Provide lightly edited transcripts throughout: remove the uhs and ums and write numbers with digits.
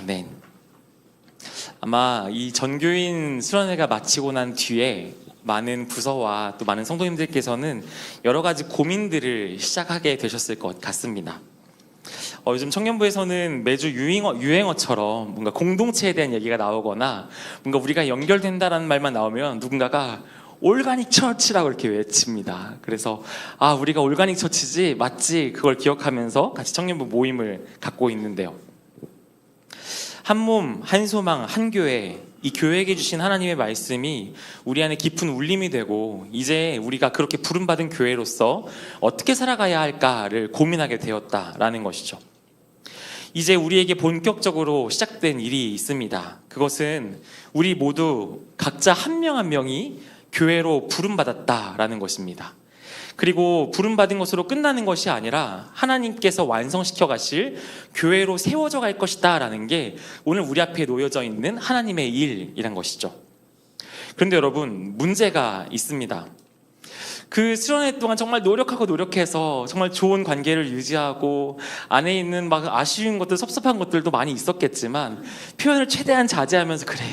아멘. 아마 이 전교인 수련회가 마치고 난 뒤에 많은 부서와 또 많은 성도님들께서는 여러 가지 고민들을 시작하게 되셨을 것 같습니다. 요즘 청년부에서는 매주 유행어처럼 뭔가 공동체에 대한 얘기가 나오거나 뭔가 우리가 연결된다라는 말만 나오면 누군가가 올가닉 처치라고 이렇게 외칩니다. 그래서 우리가 올가닉 처치지 맞지, 그걸 기억하면서 같이 청년부 모임을 갖고 있는데요. 한 몸, 한 소망, 한 교회, 이 교회에게 주신 하나님의 말씀이 우리 안에 깊은 울림이 되고 이제 우리가 그렇게 부름받은 교회로서 어떻게 살아가야 할까를 고민하게 되었다라는 것이죠. 이제 우리에게 본격적으로 시작된 일이 있습니다. 그것은 우리 모두 각자 한 명 한 명이 교회로 부름받았다라는 것입니다. 그리고 부름받은 것으로 끝나는 것이 아니라 하나님께서 완성시켜 가실 교회로 세워져 갈 것이다 라는 게 오늘 우리 앞에 놓여져 있는 하나님의 일이란 것이죠. 그런데 여러분, 문제가 있습니다. 그 수련회 동안 정말 노력해서 정말 좋은 관계를 유지하고 안에 있는 막 아쉬운 것들, 섭섭한 것들도 많이 있었겠지만 표현을 최대한 자제하면서 그래,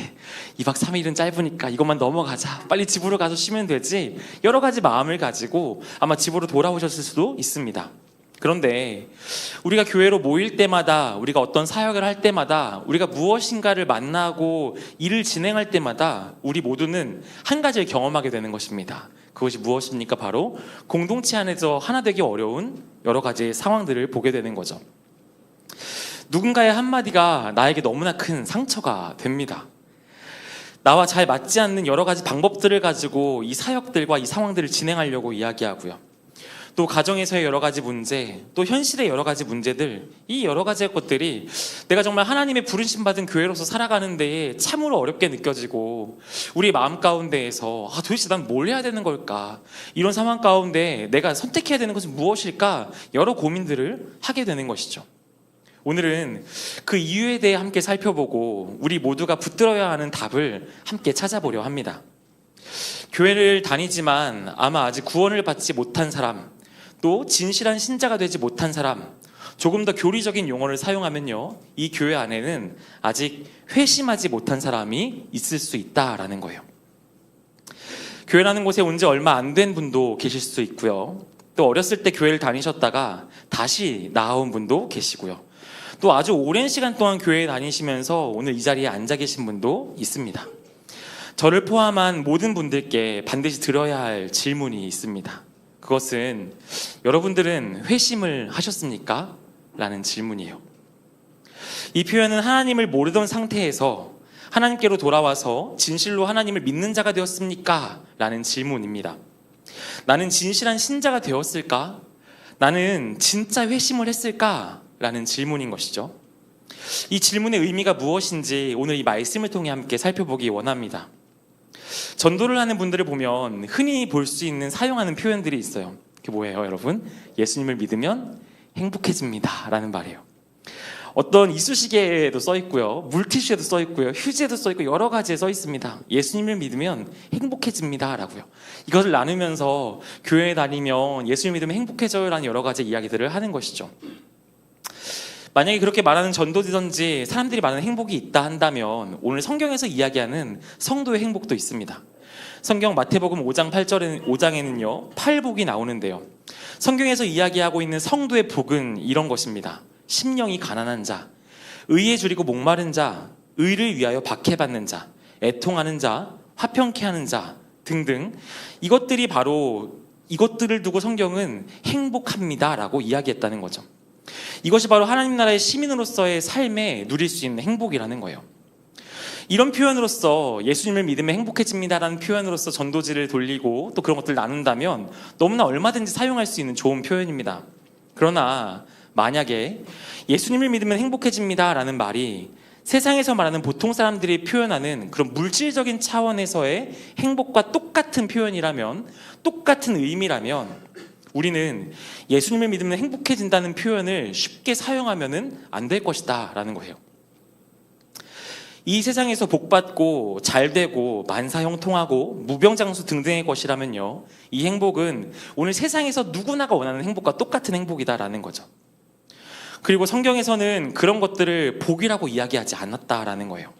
2박 3일은 짧으니까 이것만 넘어가자, 빨리 집으로 가서 쉬면 되지, 여러 가지 마음을 가지고 아마 집으로 돌아오셨을 수도 있습니다. 그런데 우리가 교회로 모일 때마다, 우리가 어떤 사역을 할 때마다, 우리가 무엇인가를 만나고 일을 진행할 때마다 우리 모두는 한 가지를 경험하게 되는 것입니다. 그것이 무엇입니까? 바로 공동체 안에서 하나 되기 어려운 여러 가지 상황들을 보게 되는 거죠. 누군가의 한마디가 나에게 너무나 큰 상처가 됩니다. 나와 잘 맞지 않는 여러 가지 방법들을 가지고 이 사역들과 이 상황들을 진행하려고 이야기하고요. 또 가정에서의 여러 가지 문제, 또 현실의 여러 가지 문제들, 이 여러 가지 것들이 내가 정말 하나님의 부르심 받은 교회로서 살아가는 데에 참으로 어렵게 느껴지고 우리 마음 가운데에서 도대체 난 뭘 해야 되는 걸까? 이런 상황 가운데 내가 선택해야 되는 것은 무엇일까? 여러 고민들을 하게 되는 것이죠. 오늘은 그 이유에 대해 함께 살펴보고 우리 모두가 붙들어야 하는 답을 함께 찾아보려 합니다. 교회를 다니지만 아마 아직 구원을 받지 못한 사람, 또 진실한 신자가 되지 못한 사람, 조금 더 교리적인 용어를 사용하면요, 이 교회 안에는 아직 회심하지 못한 사람이 있을 수 있다라는 거예요. 교회라는 곳에 온 지 얼마 안 된 분도 계실 수 있고요, 또 어렸을 때 교회를 다니셨다가 다시 나아온 분도 계시고요, 또 아주 오랜 시간 동안 교회에 다니시면서 오늘 이 자리에 앉아 계신 분도 있습니다. 저를 포함한 모든 분들께 반드시 들어야 할 질문이 있습니다. 그것은 여러분들은 회심을 하셨습니까? 라는 질문이에요. 이 표현은 하나님을 모르던 상태에서 하나님께로 돌아와서 진실로 하나님을 믿는 자가 되었습니까? 라는 질문입니다. 나는 진실한 신자가 되었을까? 나는 진짜 회심을 했을까? 라는 질문인 것이죠. 이 질문의 의미가 무엇인지 오늘 이 말씀을 통해 함께 살펴보기 원합니다. 전도를 하는 분들을 보면 흔히 볼 수 있는 사용하는 표현들이 있어요. 그게 뭐예요, 여러분? 예수님을 믿으면 행복해집니다 라는 말이에요. 어떤 이쑤시개에도 써 있고요, 물티슈에도 써 있고요, 휴지에도 써 있고 여러 가지에 써 있습니다. 예수님을 믿으면 행복해집니다 라고요. 이것을 나누면서 교회에 다니면 예수님을 믿으면 행복해져요 라는 여러 가지 이야기들을 하는 것이죠. 만약에 그렇게 말하는 전도지든지 사람들이 말하는 행복이 있다 한다면 오늘 성경에서 이야기하는 성도의 행복도 있습니다. 성경 마태복음 5장 5장에는요 8복이 나오는데요, 성경에서 이야기하고 있는 성도의 복은 이런 것입니다. 심령이 가난한 자, 의에 줄이고 목마른 자, 의를 위하여 박해받는 자, 애통하는 자, 화평케 하는 자 등등, 이것들이 바로, 이것들을 두고 성경은 행복합니다 라고 이야기했다는 거죠. 이것이 바로 하나님 나라의 시민으로서의 삶에 누릴 수 있는 행복이라는 거예요. 이런 표현으로서 예수님을 믿으면 행복해집니다라는 표현으로서 전도지를 돌리고 또 그런 것들을 나눈다면 너무나 얼마든지 사용할 수 있는 좋은 표현입니다. 그러나 만약에 예수님을 믿으면 행복해집니다라는 말이 세상에서 말하는 보통 사람들이 표현하는 그런 물질적인 차원에서의 행복과 똑같은 표현이라면, 똑같은 의미라면 우리는 예수님을 믿으면 행복해진다는 표현을 쉽게 사용하면 안 될 것이다 라는 거예요. 이 세상에서 복받고 잘되고 만사형통하고 무병장수 등등의 것이라면요, 이 행복은 오늘 세상에서 누구나가 원하는 행복과 똑같은 행복이다라는 거죠. 그리고 성경에서는 그런 것들을 복이라고 이야기하지 않았다라는 거예요.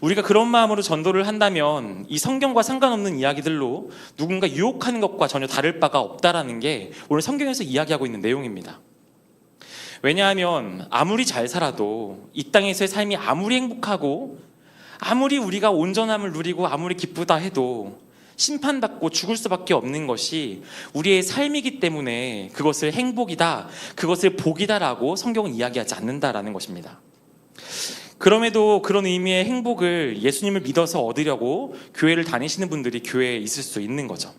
우리가 그런 마음으로 전도를 한다면 이 성경과 상관없는 이야기들로 누군가 유혹하는 것과 전혀 다를 바가 없다라는 게 오늘 성경에서 이야기하고 있는 내용입니다. 왜냐하면 아무리 잘 살아도 이 땅에서의 삶이 아무리 행복하고 아무리 우리가 온전함을 누리고 아무리 기쁘다 해도 심판받고 죽을 수밖에 없는 것이 우리의 삶이기 때문에 그것을 행복이다, 그것을 복이다라고 성경은 이야기하지 않는다라는 것입니다. 그럼에도 그런 의미의 행복을 예수님을 믿어서 얻으려고 교회를 다니시는 분들이 교회에 있을 수 있는 거죠.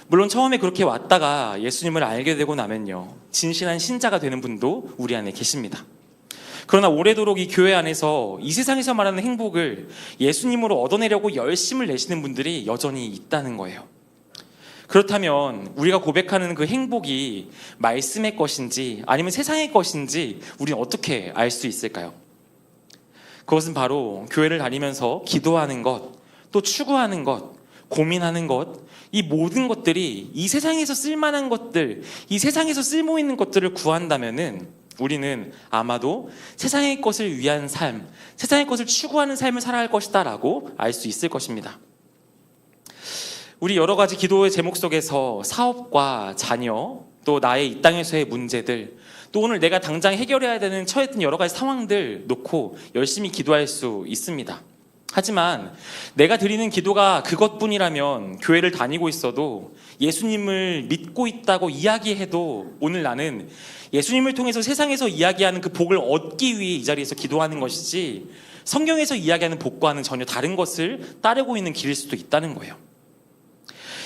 물론 처음에 그렇게 왔다가 예수님을 알게 되고 나면요, 진실한 신자가 되는 분도 우리 안에 계십니다. 그러나 오래도록 이 교회 안에서 이 세상에서 말하는 행복을 예수님으로 얻어내려고 열심을 내시는 분들이 여전히 있다는 거예요. 그렇다면 우리가 고백하는 그 행복이 말씀의 것인지 아니면 세상의 것인지 우리는 어떻게 알 수 있을까요? 그것은 바로 교회를 다니면서 기도하는 것, 또 추구하는 것, 고민하는 것, 이 모든 것들이 이 세상에서 쓸만한 것들, 이 세상에서 쓸모 있는 것들을 구한다면은 우리는 아마도 세상의 것을 위한 삶, 세상의 것을 추구하는 삶을 살아갈 것이다 라고 알 수 있을 것입니다. 우리 여러 가지 기도의 제목 속에서 사업과 자녀, 또 나의 이 땅에서의 문제들, 또 오늘 내가 당장 해결해야 되는 처했던 여러 가지 상황들 놓고 열심히 기도할 수 있습니다. 하지만 내가 드리는 기도가 그것뿐이라면 교회를 다니고 있어도 예수님을 믿고 있다고 이야기해도 오늘 나는 예수님을 통해서 세상에서 이야기하는 그 복을 얻기 위해 이 자리에서 기도하는 것이지 성경에서 이야기하는 복과는 전혀 다른 것을 따르고 있는 길일 수도 있다는 거예요.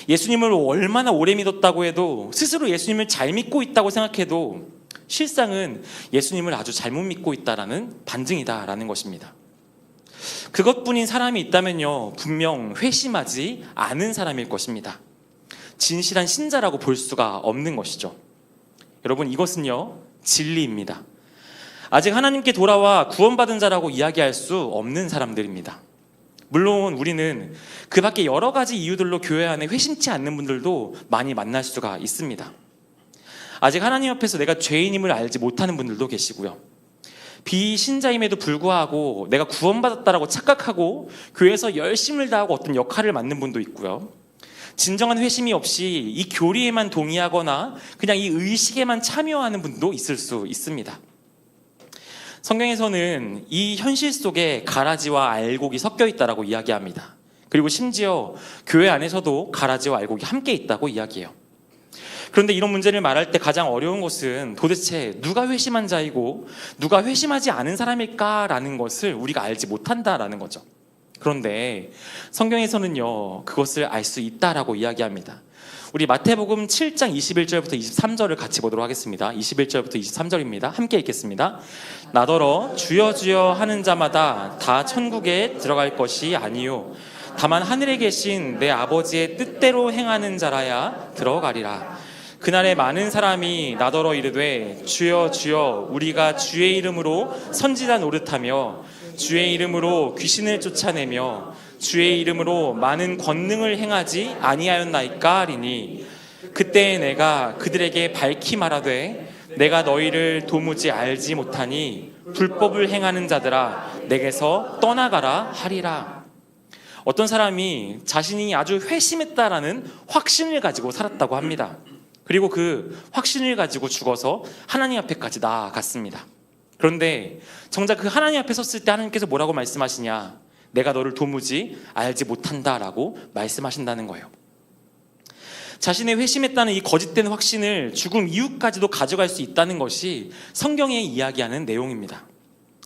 예수님을 얼마나 오래 믿었다고 해도 스스로 예수님을 잘 믿고 있다고 생각해도 실상은 예수님을 아주 잘못 믿고 있다라는 반증이다라는 것입니다. 그것뿐인 사람이 있다면요, 분명 회심하지 않은 사람일 것입니다. 진실한 신자라고 볼 수가 없는 것이죠. 여러분, 이것은요 진리입니다. 아직 하나님께 돌아와 구원받은 자라고 이야기할 수 없는 사람들입니다. 물론 우리는 그 밖에 여러 가지 이유들로 교회 안에 회심치 않는 분들도 많이 만날 수가 있습니다. 아직 하나님 앞에서 내가 죄인임을 알지 못하는 분들도 계시고요, 비신자임에도 불구하고 내가 구원받았다라고 착각하고 교회에서 열심을 다하고 어떤 역할을 맡는 분도 있고요, 진정한 회심이 없이 이 교리에만 동의하거나 그냥 이 의식에만 참여하는 분도 있을 수 있습니다. 성경에서는 이 현실 속에 가라지와 알곡이 섞여 있다라고 이야기합니다. 그리고 심지어 교회 안에서도 가라지와 알곡이 함께 있다고 이야기해요. 그런데 이런 문제를 말할 때 가장 어려운 것은 도대체 누가 회심한 자이고 누가 회심하지 않은 사람일까라는 것을 우리가 알지 못한다라는 거죠. 그런데 성경에서는요 그것을 알 수 있다라고 이야기합니다. 우리 마태복음 7장 21절부터 23절을 같이 보도록 하겠습니다. 21절부터 23절입니다. 함께 읽겠습니다. 나더러 주여 주여 하는 자마다 다 천국에 들어갈 것이 아니요 다만 하늘에 계신 내 아버지의 뜻대로 행하는 자라야 들어가리라. 그날에 많은 사람이 나더러 이르되 주여 주여 우리가 주의 이름으로 선지자 노릇하며 주의 이름으로 귀신을 쫓아내며 주의 이름으로 많은 권능을 행하지 아니하였나이까 하리니 그때 내가 그들에게 밝히 말하되 내가 너희를 도무지 알지 못하니 불법을 행하는 자들아 내게서 떠나가라 하리라. 어떤 사람이 자신이 아주 회심했다라는 확신을 가지고 살았다고 합니다. 그리고 그 확신을 가지고 죽어서 하나님 앞에까지 나아갔습니다. 그런데 정작 그 하나님 앞에 섰을 때 하나님께서 뭐라고 말씀하시냐? 내가 너를 도무지 알지 못한다라고 말씀하신다는 거예요. 자신의 회심했다는 이 거짓된 확신을 죽음 이후까지도 가져갈 수 있다는 것이 성경에 이야기하는 내용입니다.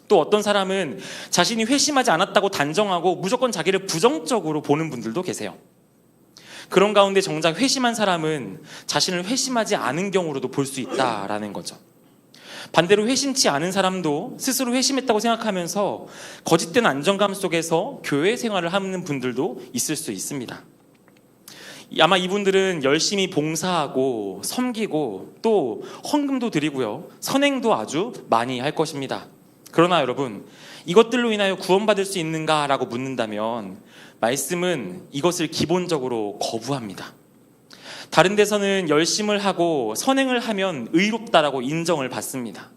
또 어떤 사람은 자신이 회심하지 않았다고 단정하고 무조건 자기를 부정적으로 보는 분들도 계세요. 그런 가운데 정작 회심한 사람은 자신을 회심하지 않은 경우로도 볼 수 있다라는 거죠. 반대로 회심치 않은 사람도 스스로 회심했다고 생각하면서 거짓된 안정감 속에서 교회 생활을 하는 분들도 있을 수 있습니다. 아마 이분들은 열심히 봉사하고 섬기고 또 헌금도 드리고요, 선행도 아주 많이 할 것입니다. 그러나 여러분, 이것들로 인하여 구원받을 수 있는가라고 묻는다면 말씀은 이것을 기본적으로 거부합니다. 다른 데서는 열심을 하고 선행을 하면 의롭다라고 인정을 받습니다.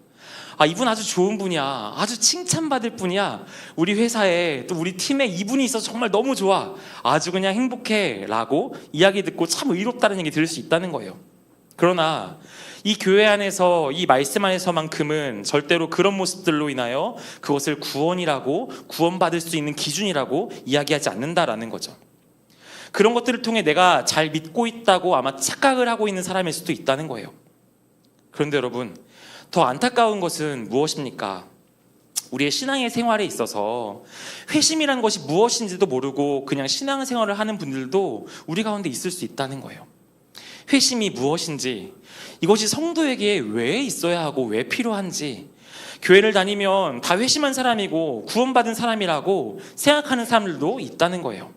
이분 아주 좋은 분이야. 아주 칭찬받을 분이야. 우리 회사에 또 우리 팀에 이분이 있어서 정말 너무 좋아. 아주 그냥 행복해 라고 이야기 듣고 참 의롭다는 얘기 들을 수 있다는 거예요. 그러나 이 교회 안에서 이 말씀 안에서만큼은 절대로 그런 모습들로 인하여 그것을 구원이라고, 구원받을 수 있는 기준이라고 이야기하지 않는다라는 거죠. 그런 것들을 통해 내가 잘 믿고 있다고 아마 착각을 하고 있는 사람일 수도 있다는 거예요. 그런데 여러분, 더 안타까운 것은 무엇입니까? 우리의 신앙의 생활에 있어서 회심이라는 것이 무엇인지도 모르고 그냥 신앙생활을 하는 분들도 우리 가운데 있을 수 있다는 거예요. 회심이 무엇인지, 이것이 성도에게 왜 있어야 하고 왜 필요한지, 교회를 다니면 다 회심한 사람이고 구원받은 사람이라고 생각하는 사람들도 있다는 거예요.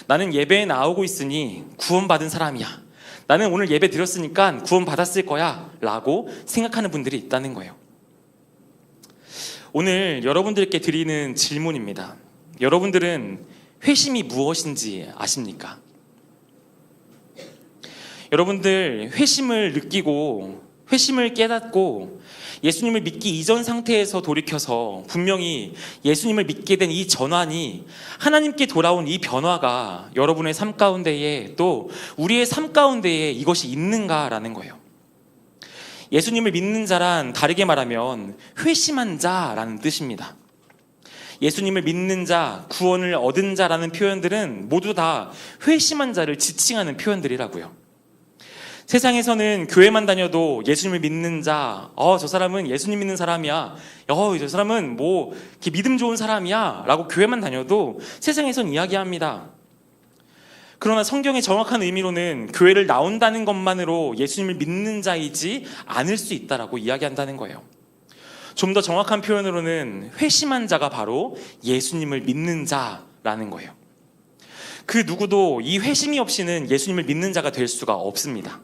나는 예배에 나오고 있으니 구원받은 사람이야. 나는 오늘 예배 드렸으니까 구원받았을 거야 라고 생각하는 분들이 있다는 거예요. 오늘 여러분들께 드리는 질문입니다. 여러분들은 회심이 무엇인지 아십니까? 여러분들 회심을 느끼고 회심을 깨닫고 예수님을 믿기 이전 상태에서 돌이켜서 분명히 예수님을 믿게 된 이 전환이, 하나님께 돌아온 이 변화가 여러분의 삶 가운데에, 또 우리의 삶 가운데에 이것이 있는가라는 거예요. 예수님을 믿는 자란 다르게 말하면 회심한 자라는 뜻입니다. 예수님을 믿는 자, 구원을 얻은 자라는 표현들은 모두 다 회심한 자를 지칭하는 표현들이라고요. 세상에서는 교회만 다녀도 예수님을 믿는 자, 저 사람은 예수님 믿는 사람이야, 저 사람은 뭐 이렇게 믿음 좋은 사람이야 라고 교회만 다녀도 세상에선 이야기합니다. 그러나 성경의 정확한 의미로는 교회를 나온다는 것만으로 예수님을 믿는 자이지 않을 수 있다라고 이야기한다는 거예요. 좀 더 정확한 표현으로는 회심한 자가 바로 예수님을 믿는 자라는 거예요. 그 누구도 이 회심이 없이는 예수님을 믿는 자가 될 수가 없습니다.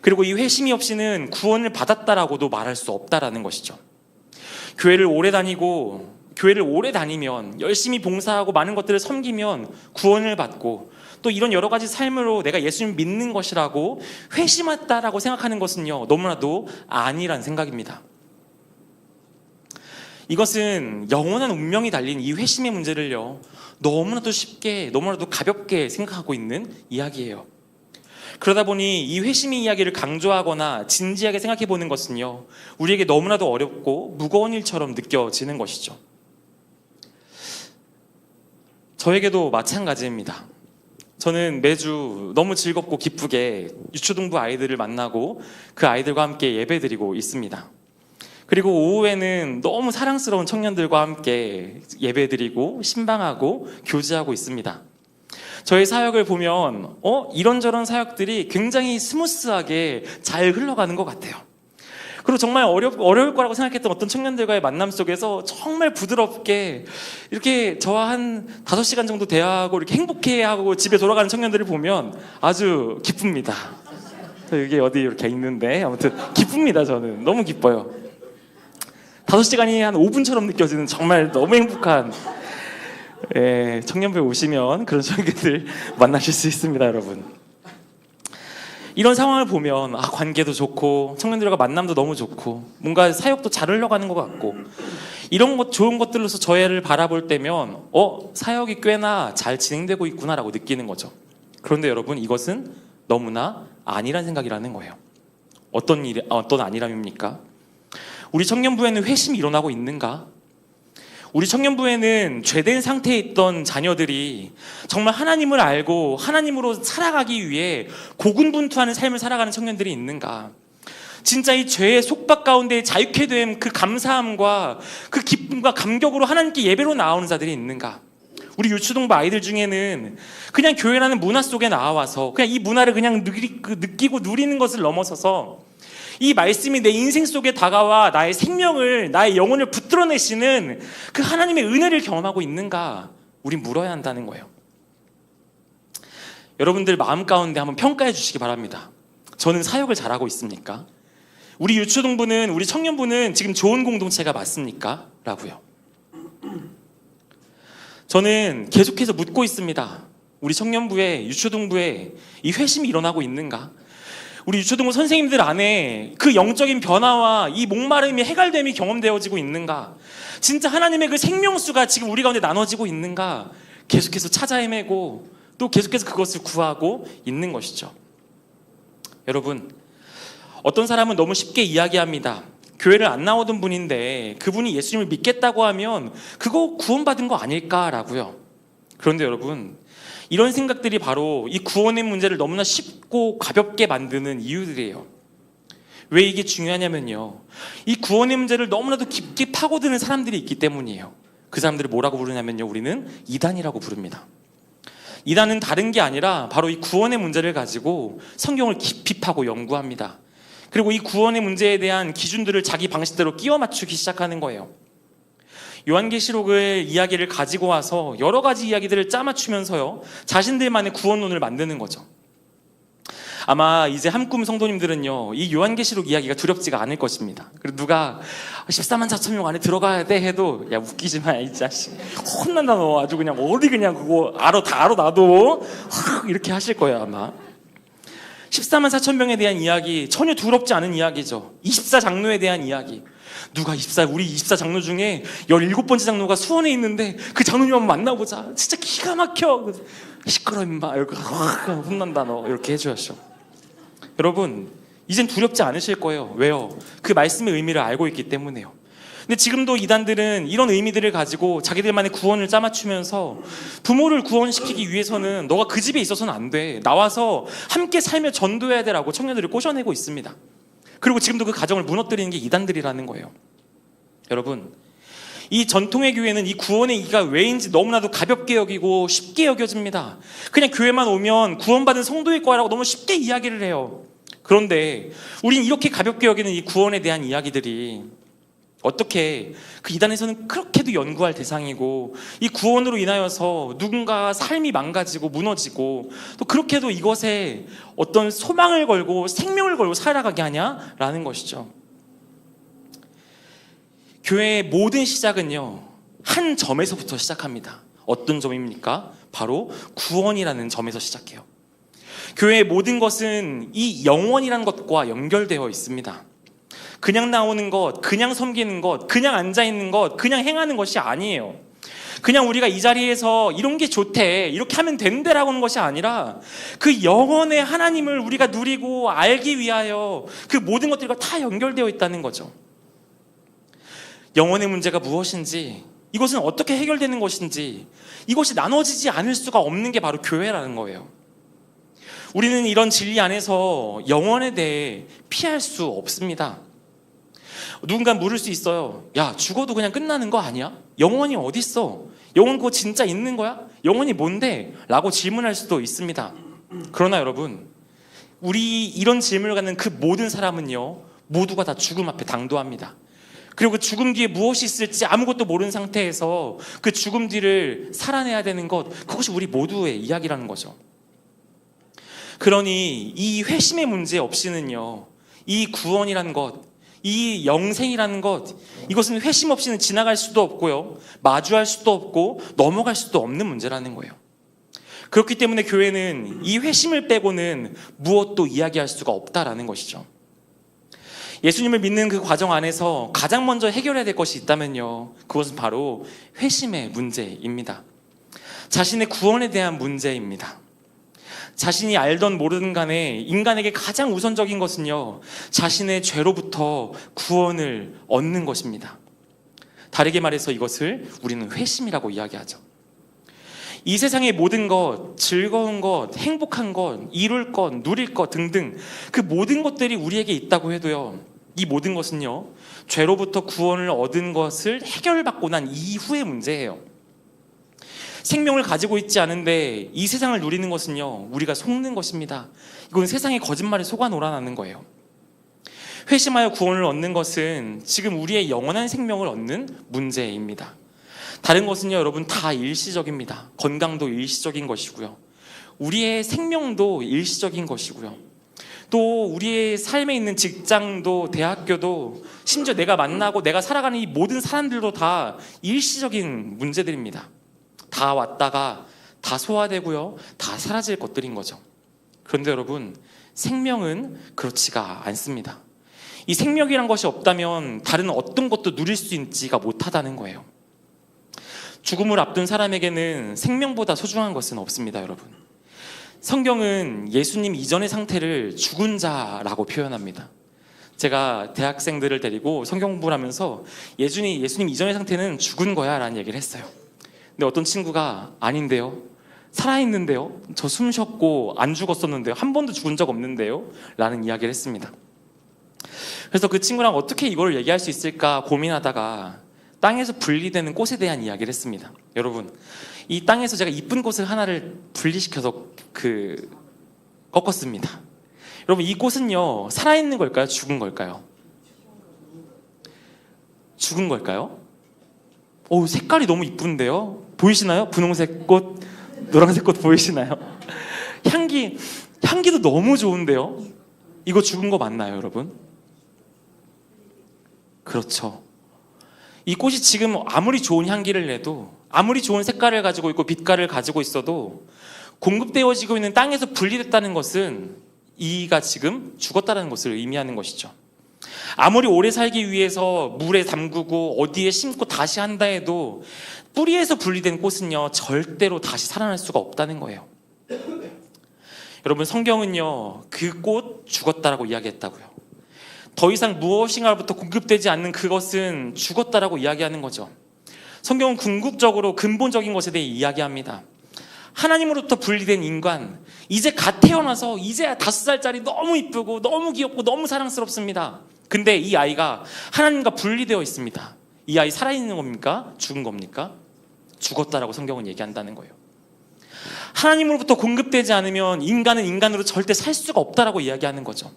그리고 이 회심이 없이는 구원을 받았다라고도 말할 수 없다라는 것이죠. 교회를 오래 다니면 열심히 봉사하고 많은 것들을 섬기면 구원을 받고, 또 이런 여러 가지 삶으로 내가 예수님을 믿는 것이라고 회심했다라고 생각하는 것은요, 너무나도 아니란 생각입니다. 이것은 영원한 운명이 달린 이 회심의 문제를요, 너무나도 쉽게, 너무나도 가볍게 생각하고 있는 이야기예요. 그러다 보니 이 회심의 이야기를 강조하거나 진지하게 생각해 보는 것은요, 우리에게 너무나도 어렵고 무거운 일처럼 느껴지는 것이죠. 저에게도 마찬가지입니다. 저는 매주 너무 즐겁고 기쁘게 유초등부 아이들을 만나고 그 아이들과 함께 예배드리고 있습니다. 그리고 오후에는 너무 사랑스러운 청년들과 함께 예배드리고 신방하고 교제하고 있습니다. 저희 사역을 보면 이런저런 사역들이 굉장히 스무스하게 잘 흘러가는 것 같아요. 그리고 정말 어려울 거라고 생각했던 어떤 청년들과의 만남 속에서 정말 부드럽게 이렇게 저와 한 5시간 정도 대화하고 이렇게 행복해하고 집에 돌아가는 청년들을 보면 아주 기쁩니다. 여기 어디 이렇게 있는데 아무튼 기쁩니다. 저는 너무 기뻐요. 5시간이 한 5분처럼 느껴지는 정말 너무 행복한 청년부에 오시면 그런 청년들 만나실 수 있습니다, 여러분. 이런 상황을 보면 관계도 좋고 청년들과 만남도 너무 좋고 뭔가 사역도 잘 흘러가는 것 같고 이런 것 좋은 것들로서 저희를 바라볼 때면 사역이 꽤나 잘 진행되고 있구나라고 느끼는 거죠. 그런데 여러분, 이것은 너무나 아니란 생각이라는 거예요. 어떤 아니람입니까? 우리 청년부에는 회심이 일어나고 있는가? 우리 청년부에는 죄된 상태에 있던 자녀들이 정말 하나님을 알고 하나님으로 살아가기 위해 고군분투하는 삶을 살아가는 청년들이 있는가? 진짜 이 죄의 속박 가운데 자유케 된 그 감사함과 그 기쁨과 감격으로 하나님께 예배로 나오는 자들이 있는가? 우리 유초등부 아이들 중에는 그냥 교회라는 문화 속에 나와서 그냥 이 문화를 그냥 느끼고 누리는 것을 넘어서서 이 말씀이 내 인생 속에 다가와 나의 생명을, 나의 영혼을 붙들어내시는 그 하나님의 은혜를 경험하고 있는가? 우린 물어야 한다는 거예요. 여러분들 마음 가운데 한번 평가해 주시기 바랍니다. 저는 사역을 잘하고 있습니까? 우리 유초등부는, 우리 청년부는 지금 좋은 공동체가 맞습니까? 라고요. 저는 계속해서 묻고 있습니다. 우리 청년부에, 유초등부에 이 회심이 일어나고 있는가? 우리 유초등부 선생님들 안에 그 영적인 변화와 이 목마름이 해갈됨이 경험되어지고 있는가? 진짜 하나님의 그 생명수가 지금 우리 가운데 나눠지고 있는가? 계속해서 찾아 헤매고 또 계속해서 그것을 구하고 있는 것이죠. 여러분, 어떤 사람은 너무 쉽게 이야기합니다. 교회를 안 나오던 분인데 그분이 예수님을 믿겠다고 하면 그거 구원받은 거 아닐까라고요. 그런데 여러분, 이런 생각들이 바로 이 구원의 문제를 너무나 쉽고 가볍게 만드는 이유들이에요. 왜 이게 중요하냐면요, 이 구원의 문제를 너무나도 깊게 파고드는 사람들이 있기 때문이에요. 그 사람들을 뭐라고 부르냐면요, 우리는 이단이라고 부릅니다. 이단은 다른 게 아니라 바로 이 구원의 문제를 가지고 성경을 깊이 파고 연구합니다. 그리고 이 구원의 문제에 대한 기준들을 자기 방식대로 끼워 맞추기 시작하는 거예요. 요한계시록의 이야기를 가지고 와서 여러 가지 이야기들을 짜맞추면서요, 자신들만의 구원론을 만드는 거죠. 아마 이제 한꿈 성도님들은요, 이 요한계시록 이야기가 두렵지가 않을 것입니다. 그리고 누가 14만 4천 명 안에 들어가야 돼 해도, 야, 웃기지 마, 이 자식. 혼난다, 너. 아주 그냥 어디 그냥 그거 다 알아, 나도. 이렇게 하실 거예요, 아마. 14만 4천 명에 대한 이야기, 전혀 두렵지 않은 이야기죠. 24장로에 대한 이야기. 누가 우리 24장로 중에 17번째 장로가 수원에 있는데 그 장로님 한번 만나보자. 진짜 기가 막혀. 시끄러 임마. 이렇게 혼난다 너. 이렇게 해줘야죠. 여러분, 이젠 두렵지 않으실 거예요. 왜요? 그 말씀의 의미를 알고 있기 때문에요. 근데 지금도 이단들은 이런 의미들을 가지고 자기들만의 구원을 짜맞추면서 부모를 구원시키기 위해서는 너가 그 집에 있어서는 안 돼. 나와서 함께 살며 전도해야 되라고 청년들을 꼬셔내고 있습니다. 그리고 지금도 그 가정을 무너뜨리는 게 이단들이라는 거예요. 여러분, 이 전통의 교회는 이 구원의 이가 왜인지 너무나도 가볍게 여기고 쉽게 여겨집니다. 그냥 교회만 오면 구원받은 성도일 거라고 너무 쉽게 이야기를 해요. 그런데 우린 이렇게 가볍게 여기는 이 구원에 대한 이야기들이 어떻게 그 이단에서는 그렇게도 연구할 대상이고, 이 구원으로 인하여서 누군가 삶이 망가지고 무너지고 또 그렇게도 이것에 어떤 소망을 걸고 생명을 걸고 살아가게 하냐라는 것이죠. 교회의 모든 시작은요, 한 점에서부터 시작합니다. 어떤 점입니까? 바로 구원이라는 점에서 시작해요. 교회의 모든 것은 이 영원이라는 것과 연결되어 있습니다. 그냥 나오는 것, 그냥 섬기는 것, 그냥 앉아있는 것, 그냥 행하는 것이 아니에요. 그냥 우리가 이 자리에서 이런 게 좋대, 이렇게 하면 된대라고 하는 것이 아니라 그 영원의 하나님을 우리가 누리고 알기 위하여 그 모든 것들과 다 연결되어 있다는 거죠. 영혼의 문제가 무엇인지, 이것은 어떻게 해결되는 것인지, 이것이 나눠지지 않을 수가 없는 게 바로 교회라는 거예요. 우리는 이런 진리 안에서 영혼에 대해 피할 수 없습니다. 누군가 물을 수 있어요. 야, 죽어도 그냥 끝나는 거 아니야? 영혼이 어디 있어? 영혼 그거 진짜 있는 거야? 영혼이 뭔데? 라고 질문할 수도 있습니다. 그러나 여러분, 우리 이런 질문을 갖는 그 모든 사람은요, 모두가 다 죽음 앞에 당도합니다. 그리고 그 죽음 뒤에 무엇이 있을지 아무것도 모르는 상태에서 그 죽음 뒤를 살아내야 되는 것, 그것이 우리 모두의 이야기라는 거죠. 그러니 이 회심의 문제 없이는요, 이 구원이라는 것, 이 영생이라는 것, 이것은 회심 없이는 지나갈 수도 없고요, 마주할 수도 없고 넘어갈 수도 없는 문제라는 거예요. 그렇기 때문에 교회는 이 회심을 빼고는 무엇도 이야기할 수가 없다라는 것이죠. 예수님을 믿는 그 과정 안에서 가장 먼저 해결해야 될 것이 있다면요, 그것은 바로 회심의 문제입니다. 자신의 구원에 대한 문제입니다. 자신이 알던 모르든 간에 인간에게 가장 우선적인 것은요, 자신의 죄로부터 구원을 얻는 것입니다. 다르게 말해서 이것을 우리는 회심이라고 이야기하죠. 이 세상의 모든 것, 즐거운 것, 행복한 것, 이룰 것, 누릴 것 등등 그 모든 것들이 우리에게 있다고 해도요, 이 모든 것은요, 죄로부터 구원을 얻은 것을 해결받고 난 이후의 문제예요. 생명을 가지고 있지 않은데 이 세상을 누리는 것은요, 우리가 속는 것입니다. 이건 세상의 거짓말에 속아 놀아나는 거예요. 회심하여 구원을 얻는 것은 지금 우리의 영원한 생명을 얻는 문제입니다. 다른 것은요, 여러분, 다 일시적입니다. 건강도 일시적인 것이고요, 우리의 생명도 일시적인 것이고요, 또 우리의 삶에 있는 직장도 대학교도 심지어 내가 만나고 내가 살아가는 이 모든 사람들도 다 일시적인 문제들입니다. 다 왔다가 다 소화되고요, 다 사라질 것들인 거죠. 그런데 여러분, 생명은 그렇지가 않습니다. 이 생명이란 것이 없다면 다른 어떤 것도 누릴 수 있지가 못하다는 거예요. 죽음을 앞둔 사람에게는 생명보다 소중한 것은 없습니다, 여러분. 성경은 예수님 이전의 상태를 죽은 자라고 표현합니다. 제가 대학생들을 데리고 성경 공부를 하면서 예수님 이전의 상태는 죽은 거야 라는 얘기를 했어요. 근데 어떤 친구가 아닌데요, 살아있는데요, 저 숨 쉬었고 안 죽었었는데요, 한 번도 죽은 적 없는데요 라는 이야기를 했습니다. 그래서 그 친구랑 어떻게 이걸 얘기할 수 있을까 고민하다가 땅에서 분리되는 꽃에 대한 이야기를 했습니다. 여러분, 이 땅에서 제가 이쁜 꽃을 하나를 분리시켜서 꺾었습니다. 여러분, 이 꽃은요, 살아있는 걸까요? 죽은 걸까요? 죽은 걸까요? 오, 색깔이 너무 이쁜데요? 보이시나요? 분홍색 꽃, 노란색 꽃 보이시나요? 향기도 너무 좋은데요? 이거 죽은 거 맞나요, 여러분? 그렇죠. 이 꽃이 지금 아무리 좋은 향기를 내도, 아무리 좋은 색깔을 가지고 있고 빛깔을 가지고 있어도 공급되어지고 있는 땅에서 분리됐다는 것은 이가 지금 죽었다는 것을 의미하는 것이죠. 아무리 오래 살기 위해서 물에 담그고 어디에 심고 다시 한다 해도 뿌리에서 분리된 꽃은요, 절대로 다시 살아날 수가 없다는 거예요. 여러분, 성경은요, 그 꽃 죽었다라고 이야기했다고요. 더 이상 무엇인가로부터 공급되지 않는 그것은 죽었다라고 이야기하는 거죠. 성경은 궁극적으로 근본적인 것에 대해 이야기합니다. 하나님으로부터 분리된 인간, 이제 갓 태어나서 이제 5살짜리 너무 이쁘고 너무 귀엽고 너무 사랑스럽습니다. 근데 이 아이가 하나님과 분리되어 있습니다. 이 아이 살아있는 겁니까? 죽은 겁니까? 죽었다라고 성경은 얘기한다는 거예요. 하나님으로부터 공급되지 않으면 인간은 인간으로 절대 살 수가 없다라고 이야기하는 거죠.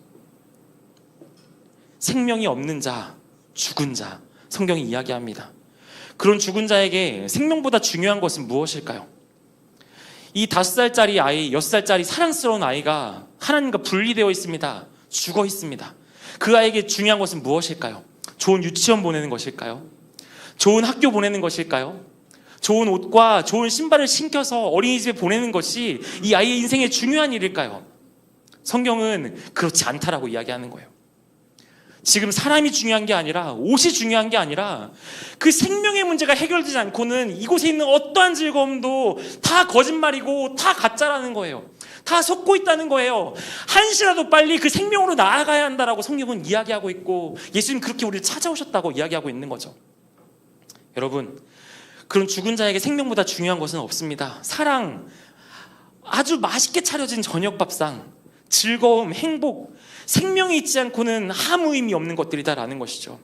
생명이 없는 자, 죽은 자, 성경이 이야기합니다. 그런 죽은 자에게 생명보다 중요한 것은 무엇일까요? 이 5살짜리 아이, 6살짜리 사랑스러운 아이가 하나님과 분리되어 있습니다. 죽어 있습니다. 그 아이에게 중요한 것은 무엇일까요? 좋은 유치원 보내는 것일까요? 좋은 학교 보내는 것일까요? 좋은 옷과 좋은 신발을 신겨서 어린이집에 보내는 것이 이 아이의 인생에 중요한 일일까요? 성경은 그렇지 않다라고 이야기하는 거예요. 지금 사람이 중요한 게 아니라, 옷이 중요한 게 아니라, 그 생명의 문제가 해결되지 않고는 이곳에 있는 어떠한 즐거움도 다 거짓말이고 다 가짜라는 거예요. 다 속고 있다는 거예요. 한시라도 빨리 그 생명으로 나아가야 한다라고 성경은 이야기하고 있고, 예수님 그렇게 우리를 찾아오셨다고 이야기하고 있는 거죠. 여러분, 그런 죽은 자에게 생명보다 중요한 것은 없습니다. 사랑, 아주 맛있게 차려진 저녁밥상, 즐거움, 행복, 생명이 있지 않고는 아무 의미 없는 것들이다라는 것이죠.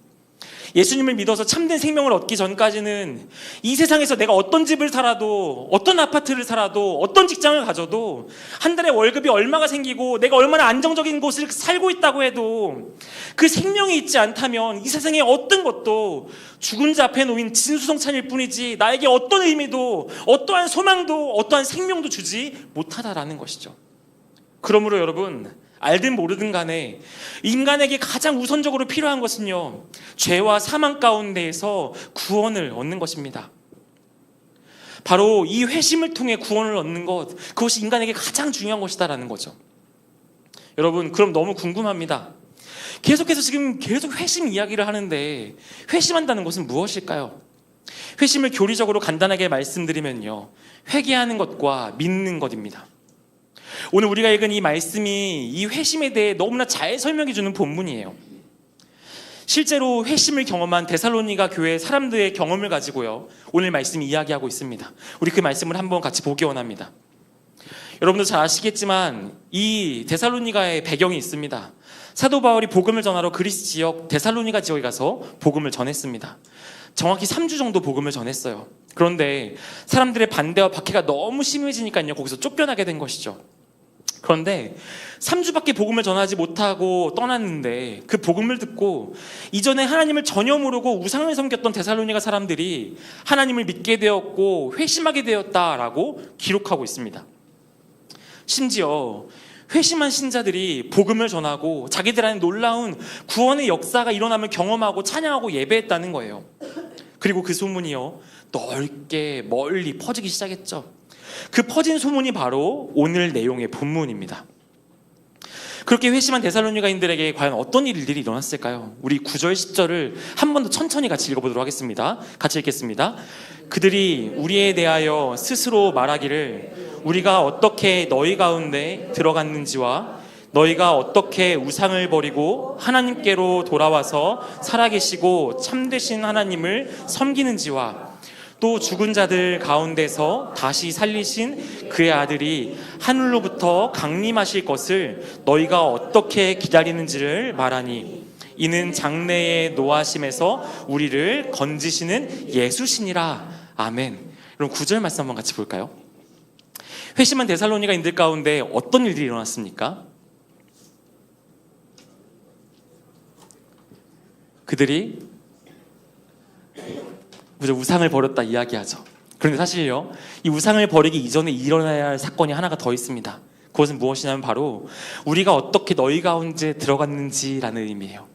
예수님을 믿어서 참된 생명을 얻기 전까지는 이 세상에서 내가 어떤 집을 살아도, 어떤 아파트를 살아도, 어떤 직장을 가져도, 한 달에 월급이 얼마가 생기고 내가 얼마나 안정적인 곳을 살고 있다고 해도 그 생명이 있지 않다면 이 세상의 어떤 것도 죽은 자 앞에 놓인 진수성찬일 뿐이지 나에게 어떤 의미도, 어떠한 소망도, 어떠한 생명도 주지 못하다라는 것이죠. 그러므로 여러분, 알든 모르든 간에 인간에게 가장 우선적으로 필요한 것은요, 죄와 사망 가운데에서 구원을 얻는 것입니다. 바로 이 회심을 통해 구원을 얻는 것, 그것이 인간에게 가장 중요한 것이다라는 거죠. 여러분, 그럼 너무 궁금합니다. 계속해서 지금 계속 회심 이야기를 하는데 회심한다는 것은 무엇일까요? 회심을 교리적으로 간단하게 말씀드리면요, 회개하는 것과 믿는 것입니다. 오늘 우리가 읽은 이 말씀이 이 회심에 대해 너무나 잘 설명해 주는 본문이에요. 실제로 회심을 경험한 데살로니가 교회 사람들의 경험을 가지고요, 오늘 말씀이 이야기하고 있습니다. 우리 그 말씀을 한번 같이 보기 원합니다. 여러분도 잘 아시겠지만 이 데살로니가의 배경이 있습니다. 사도 바울이 복음을 전하러 그리스 지역 데살로니가 지역에 가서 복음을 전했습니다. 정확히 3주 정도 복음을 전했어요. 그런데 사람들의 반대와 박해가 너무 심해지니까요, 거기서 쫓겨나게 된 것이죠. 그런데 3주밖에 복음을 전하지 못하고 떠났는데 그 복음을 듣고 이전에 하나님을 전혀 모르고 우상을 섬겼던 데살로니가 사람들이 하나님을 믿게 되었고 회심하게 되었다라고 기록하고 있습니다. 심지어 회심한 신자들이 복음을 전하고 자기들 안에 놀라운 구원의 역사가 일어남을 경험하고 찬양하고 예배했다는 거예요. 그리고 그 소문이요 넓게 멀리 퍼지기 시작했죠. 그 퍼진 소문이 바로 오늘 내용의 본문입니다. 그렇게 회심한 데살로니가인들에게 과연 어떤 일들이 일어났을까요? 우리 9절 10절을 한 번 더 천천히 같이 읽어보도록 하겠습니다. 같이 읽겠습니다. 그들이 우리에 대하여 스스로 말하기를 우리가 어떻게 너희 가운데 들어갔는지와 너희가 어떻게 우상을 버리고 하나님께로 돌아와서 살아계시고 참되신 하나님을 섬기는지와 또 죽은 자들 가운데서 다시 살리신 그의 아들이 하늘로부터 강림하실 것을 너희가 어떻게 기다리는지를 말하니 이는 장래의 노하심에서 우리를 건지시는 예수시니라. 아멘. 그럼 9절 말씀 한번 같이 볼까요? 회심한 데살로니가인들 가운데 어떤 일들이 일어났습니까? 그들이 우상을 버렸다 이야기하죠. 그런데 사실요, 이 우상을 버리기 이전에 일어나야 할 사건이 하나가 더 있습니다. 그것은 무엇이냐면 바로 우리가 어떻게 너희 가운데 들어갔는지라는 의미예요.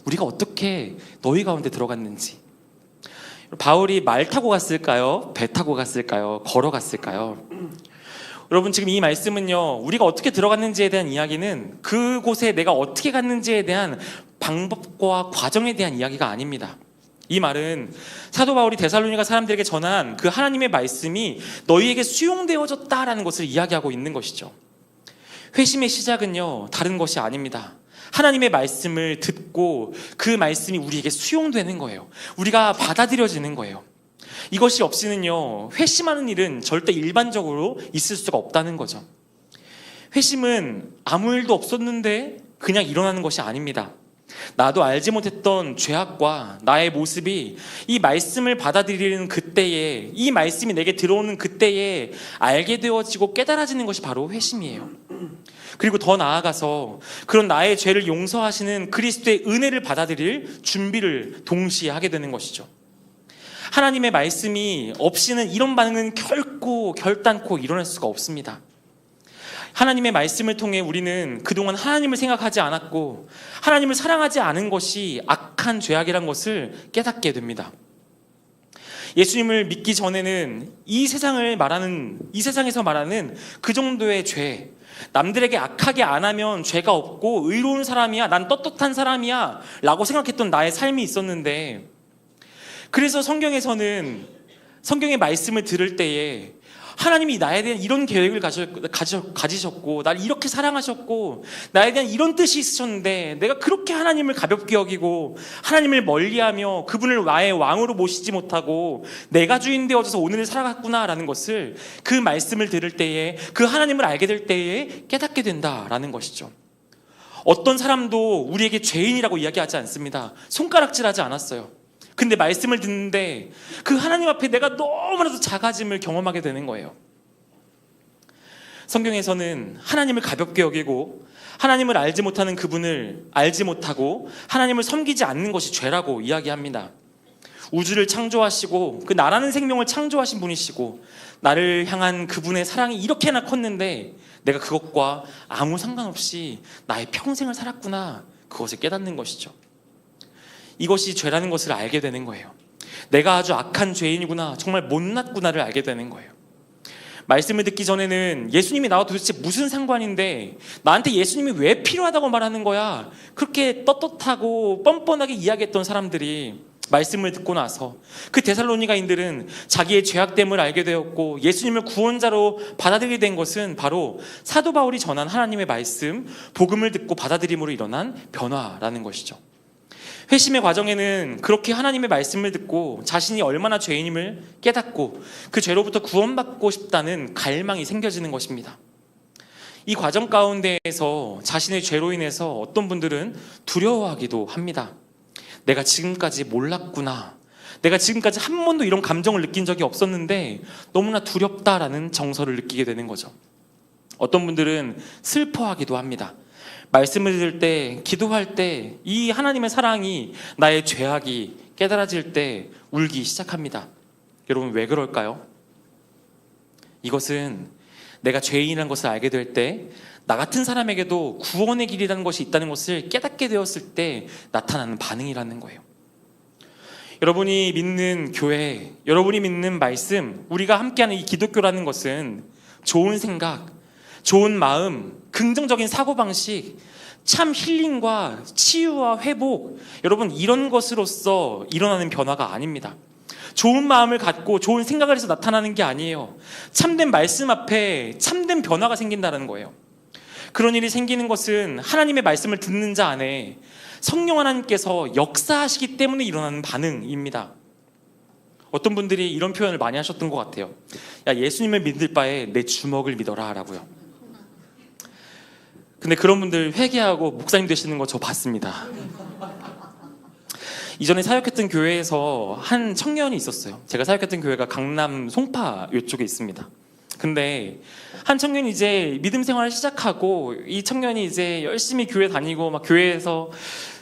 우리가 어떻게 너희 가운데 들어갔는지. 바울이 말 타고 갔을까요? 배 타고 갔을까요? 걸어갔을까요? 여러분, 지금 이 말씀은요, 우리가 어떻게 들어갔는지에 대한 이야기는 그곳에 내가 어떻게 갔는지에 대한 방법과 과정에 대한 이야기가 아닙니다. 이 말은 사도 바울이 데살로니가 사람들에게 전한 그 하나님의 말씀이 너희에게 수용되어졌다라는 것을 이야기하고 있는 것이죠. 회심의 시작은요, 다른 것이 아닙니다. 하나님의 말씀을 듣고 그 말씀이 우리에게 수용되는 거예요. 우리가 받아들여지는 거예요. 이것이 없이는요, 회심하는 일은 절대 일반적으로 있을 수가 없다는 거죠. 회심은 아무 일도 없었는데 그냥 일어나는 것이 아닙니다. 나도 알지 못했던 죄악과 나의 모습이 이 말씀을 받아들이는 그때에, 이 말씀이 내게 들어오는 그때에 알게 되어지고 깨달아지는 것이 바로 회심이에요. 그리고 더 나아가서 그런 나의 죄를 용서하시는 그리스도의 은혜를 받아들일 준비를 동시에 하게 되는 것이죠. 하나님의 말씀이 없이는 이런 반응은 결단코 일어날 수가 없습니다. 하나님의 말씀을 통해 우리는 그동안 하나님을 생각하지 않았고 하나님을 사랑하지 않은 것이 악한 죄악이란 것을 깨닫게 됩니다. 예수님을 믿기 전에는 이 세상에서 말하는 그 정도의 죄, 남들에게 악하게 안 하면 죄가 없고 의로운 사람이야, 난 떳떳한 사람이야 라고 생각했던 나의 삶이 있었는데, 그래서 성경의 말씀을 들을 때에 하나님이 나에 대한 이런 계획을 가지셨고 나를 이렇게 사랑하셨고 나에 대한 이런 뜻이 있으셨는데 내가 그렇게 하나님을 가볍게 여기고 하나님을 멀리하며 그분을 나의 왕으로 모시지 못하고 내가 주인 되어져서 오늘을 살아갔구나라는 것을, 그 말씀을 들을 때에, 그 하나님을 알게 될 때에 깨닫게 된다라는 것이죠. 어떤 사람도 우리에게 죄인이라고 이야기하지 않습니다. 손가락질하지 않았어요. 근데 말씀을 듣는데 그 하나님 앞에 내가 너무나도 작아짐을 경험하게 되는 거예요. 성경에서는 하나님을 가볍게 여기고 하나님을 알지 못하는 그분을 알지 못하고 하나님을 섬기지 않는 것이 죄라고 이야기합니다. 우주를 창조하시고 그 나라는 생명을 창조하신 분이시고 나를 향한 그분의 사랑이 이렇게나 컸는데 내가 그것과 아무 상관없이 나의 평생을 살았구나, 그것을 깨닫는 것이죠. 이것이 죄라는 것을 알게 되는 거예요. 내가 아주 악한 죄인이구나, 정말 못났구나를 알게 되는 거예요. 말씀을 듣기 전에는 예수님이 나와 도대체 무슨 상관인데 나한테 예수님이 왜 필요하다고 말하는 거야, 그렇게 떳떳하고 뻔뻔하게 이야기했던 사람들이 말씀을 듣고 나서 그 데살로니가인들은 자기의 죄악됨을 알게 되었고 예수님을 구원자로 받아들이게 된 것은 바로 사도 바울이 전한 하나님의 말씀, 복음을 듣고 받아들임으로 일어난 변화라는 것이죠. 회심의 과정에는 그렇게 하나님의 말씀을 듣고 자신이 얼마나 죄인임을 깨닫고 그 죄로부터 구원받고 싶다는 갈망이 생겨지는 것입니다. 이 과정 가운데에서 자신의 죄로 인해서 어떤 분들은 두려워하기도 합니다. 내가 지금까지 몰랐구나, 내가 지금까지 한 번도 이런 감정을 느낀 적이 없었는데 너무나 두렵다라는 정서를 느끼게 되는 거죠. 어떤 분들은 슬퍼하기도 합니다. 말씀을 들을 때, 기도할 때 이 하나님의 사랑이, 나의 죄악이 깨달아질 때 울기 시작합니다. 여러분, 왜 그럴까요? 이것은 내가 죄인이라는 것을 알게 될 때, 나 같은 사람에게도 구원의 길이라는 것이 있다는 것을 깨닫게 되었을 때 나타나는 반응이라는 거예요. 여러분이 믿는 교회, 여러분이 믿는 말씀, 우리가 함께하는 이 기독교라는 것은 좋은 생각, 좋은 마음, 긍정적인 사고방식, 참 힐링과 치유와 회복, 여러분 이런 것으로서 일어나는 변화가 아닙니다. 좋은 마음을 갖고 좋은 생각을 해서 나타나는 게 아니에요. 참된 말씀 앞에 참된 변화가 생긴다는 거예요. 그런 일이 생기는 것은 하나님의 말씀을 듣는 자 안에 성령 하나님께서 역사하시기 때문에 일어나는 반응입니다. 어떤 분들이 이런 표현을 많이 하셨던 것 같아요. 야, 예수님을 믿을 바에 내 주먹을 믿어라 라고요. 근데 그런 분들 회개하고 목사님 되시는 거 저 봤습니다. 이전에 사역했던 교회에서 한 청년이 있었어요. 제가 사역했던 교회가 강남 송파 이쪽에 있습니다. 근데 한 청년이 이제 믿음 생활을 시작하고, 이 청년이 이제 열심히 교회 다니고 막 교회에서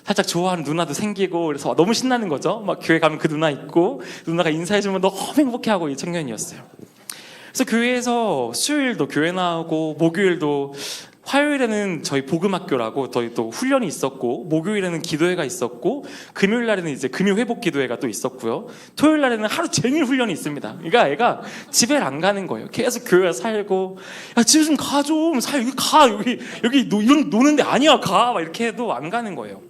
살짝 좋아하는 누나도 생기고, 그래서 너무 신나는 거죠. 막 교회 가면 그 누나 있고 누나가 인사해주면 너무 행복해하고 이 청년이었어요. 그래서 교회에서 수요일도 교회 나오고, 목요일도, 화요일에는 저희 복음학교라고 저희 또 훈련이 있었고, 목요일에는 기도회가 있었고, 금요일 날에는 이제 금요회복 기도회가 또 있었고요, 토요일 날에는 하루 종일 훈련이 있습니다. 그러니까 애가 집에 안 가는 거예요. 계속 교회 살고, 야 집에 좀 가, 좀 살, 여기 가, 여기 이런 노는데 아니야, 가, 막 이렇게 해도 안 가는 거예요.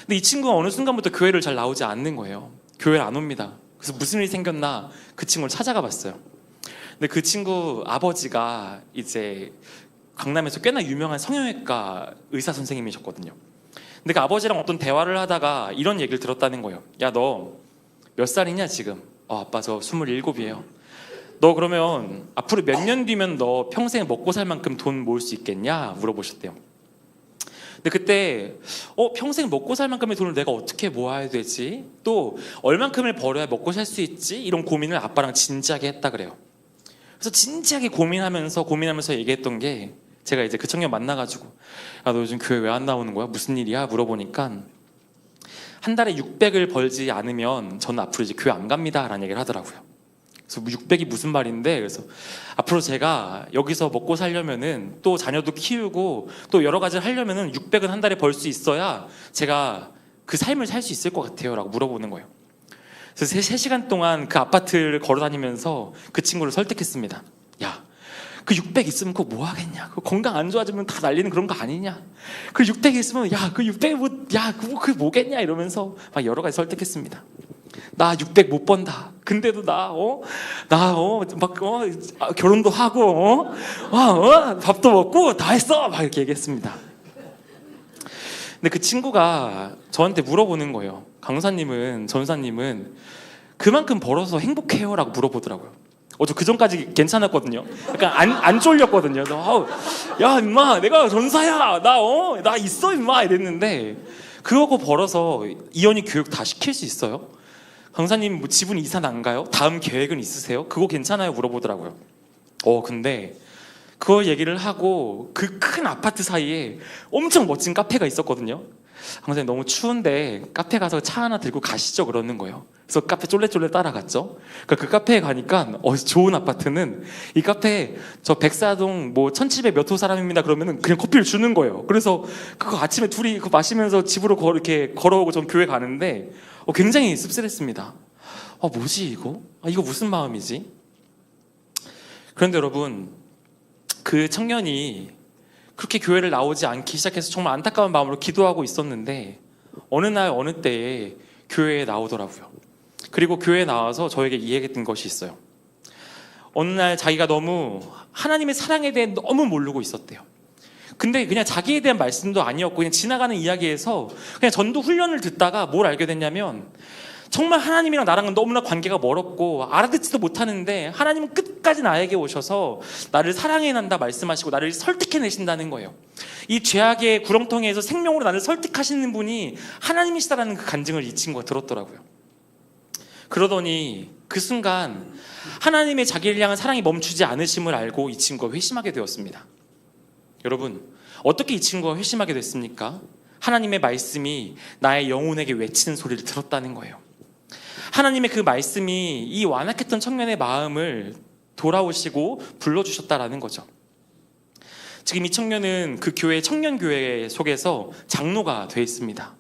근데 이 친구가 어느 순간부터 교회를 잘 나오지 않는 거예요. 교회를 안 옵니다. 그래서 무슨 일이 생겼나 그 친구를 찾아가 봤어요. 근데 그 친구 아버지가 이제 강남에서 꽤나 유명한 성형외과 의사 선생님이셨거든요. 근데 그 아버지랑 어떤 대화를 하다가 이런 얘기를 들었다는 거예요. 야, 너 몇 살이냐 지금? 아빠 저 27이에요. 너 그러면 앞으로 몇 년 뒤면 너 평생 먹고 살 만큼 돈 모을 수 있겠냐? 물어보셨대요. 근데 그때 평생 먹고 살 만큼의 돈을 내가 어떻게 모아야 되지? 또 얼만큼을 벌어야 먹고 살 수 있지? 이런 고민을 아빠랑 진지하게 했다 그래요. 그래서 진지하게 고민하면서 얘기했던 게, 제가 이제 그 청년 만나가지고, 야, 너 요즘 교회 왜 안 나오는 거야? 무슨 일이야? 물어보니까 한 달에 600을 벌지 않으면 저는 앞으로 이제 교회 안 갑니다 라는 얘기를 하더라고요. 그래서 600이 무슨 말인데, 그래서 앞으로 제가 여기서 먹고 살려면은, 또 자녀도 키우고 또 여러 가지를 하려면은 600은 한 달에 벌 수 있어야 제가 그 삶을 살 수 있을 것 같아요 라고 물어보는 거예요. 그래서 3시간 동안 그 아파트를 걸어다니면서 그 친구를 설득했습니다. 야, 그 600 있으면 그거 뭐 하겠냐? 그 건강 안 좋아지면 다 날리는 그런 거 아니냐? 그 600 있으면, 야, 그 600 뭐, 야, 그게 뭐겠냐? 이러면서 막 여러 가지 설득했습니다. 나 600 못 번다. 근데도 결혼도 하고, 밥도 먹고 다 했어. 막 이렇게 얘기했습니다. 근데 그 친구가 저한테 물어보는 거예요. 강사님은, 전사님은 그만큼 벌어서 행복해요? 라고 물어보더라고요. 저 그 전까지 괜찮았거든요. 약간 안 쫄렸거든요. 야, 임마, 내가 전사야. 나 있어, 임마. 이랬는데, 그거 벌어서 이현이 교육 다 시킬 수 있어요? 강사님, 뭐 지분 이산 안 가요? 다음 계획은 있으세요? 그거 괜찮아요? 물어보더라고요. 근데 그거 얘기를 하고 그 큰 아파트 사이에 엄청 멋진 카페가 있었거든요. 강사님, 너무 추운데 카페 가서 차 하나 들고 가시죠? 그러는 거예요. 그래서 카페 쫄래쫄래 따라갔죠. 그 카페에 가니까 좋은 아파트는, 이 카페에 저 백사동 뭐 1700 몇 호 사람입니다 그러면은 그냥 커피를 주는 거예요. 그래서 그거 아침에 둘이 그거 마시면서 집으로 이렇게 걸어오고 전 교회 가는데 굉장히 씁쓸했습니다. 뭐지 이거? 이거 무슨 마음이지? 그런데 여러분, 그 청년이 그렇게 교회를 나오지 않기 시작해서 정말 안타까운 마음으로 기도하고 있었는데, 어느 날 어느 때에 교회에 나오더라고요. 그리고 교회에 나와서 저에게 이야기했던 것이 있어요. 어느 날 자기가 너무 하나님의 사랑에 대해 너무 모르고 있었대요. 근데 그냥 자기에 대한 말씀도 아니었고 그냥 지나가는 이야기에서 그냥 전도 훈련을 듣다가 뭘 알게 됐냐면, 정말 하나님이랑 나랑은 너무나 관계가 멀었고 알아듣지도 못하는데 하나님은 끝까지 나에게 오셔서 나를 사랑해낸다 말씀하시고 나를 설득해내신다는 거예요. 이 죄악의 구렁텅이에서 생명으로 나를 설득하시는 분이 하나님이시다라는 그 간증을 이 친구가 들었더라고요. 그러더니 그 순간 하나님의 자기를 향한 사랑이 멈추지 않으심을 알고 이 친구가 회심하게 되었습니다. 여러분, 어떻게 이 친구가 회심하게 됐습니까? 하나님의 말씀이 나의 영혼에게 외치는 소리를 들었다는 거예요. 하나님의 그 말씀이 이 완악했던 청년의 마음을 돌아오시고 불러주셨다라는 거죠. 지금 이 청년은 그 교회 청년교회 속에서 장로가 되어 있습니다.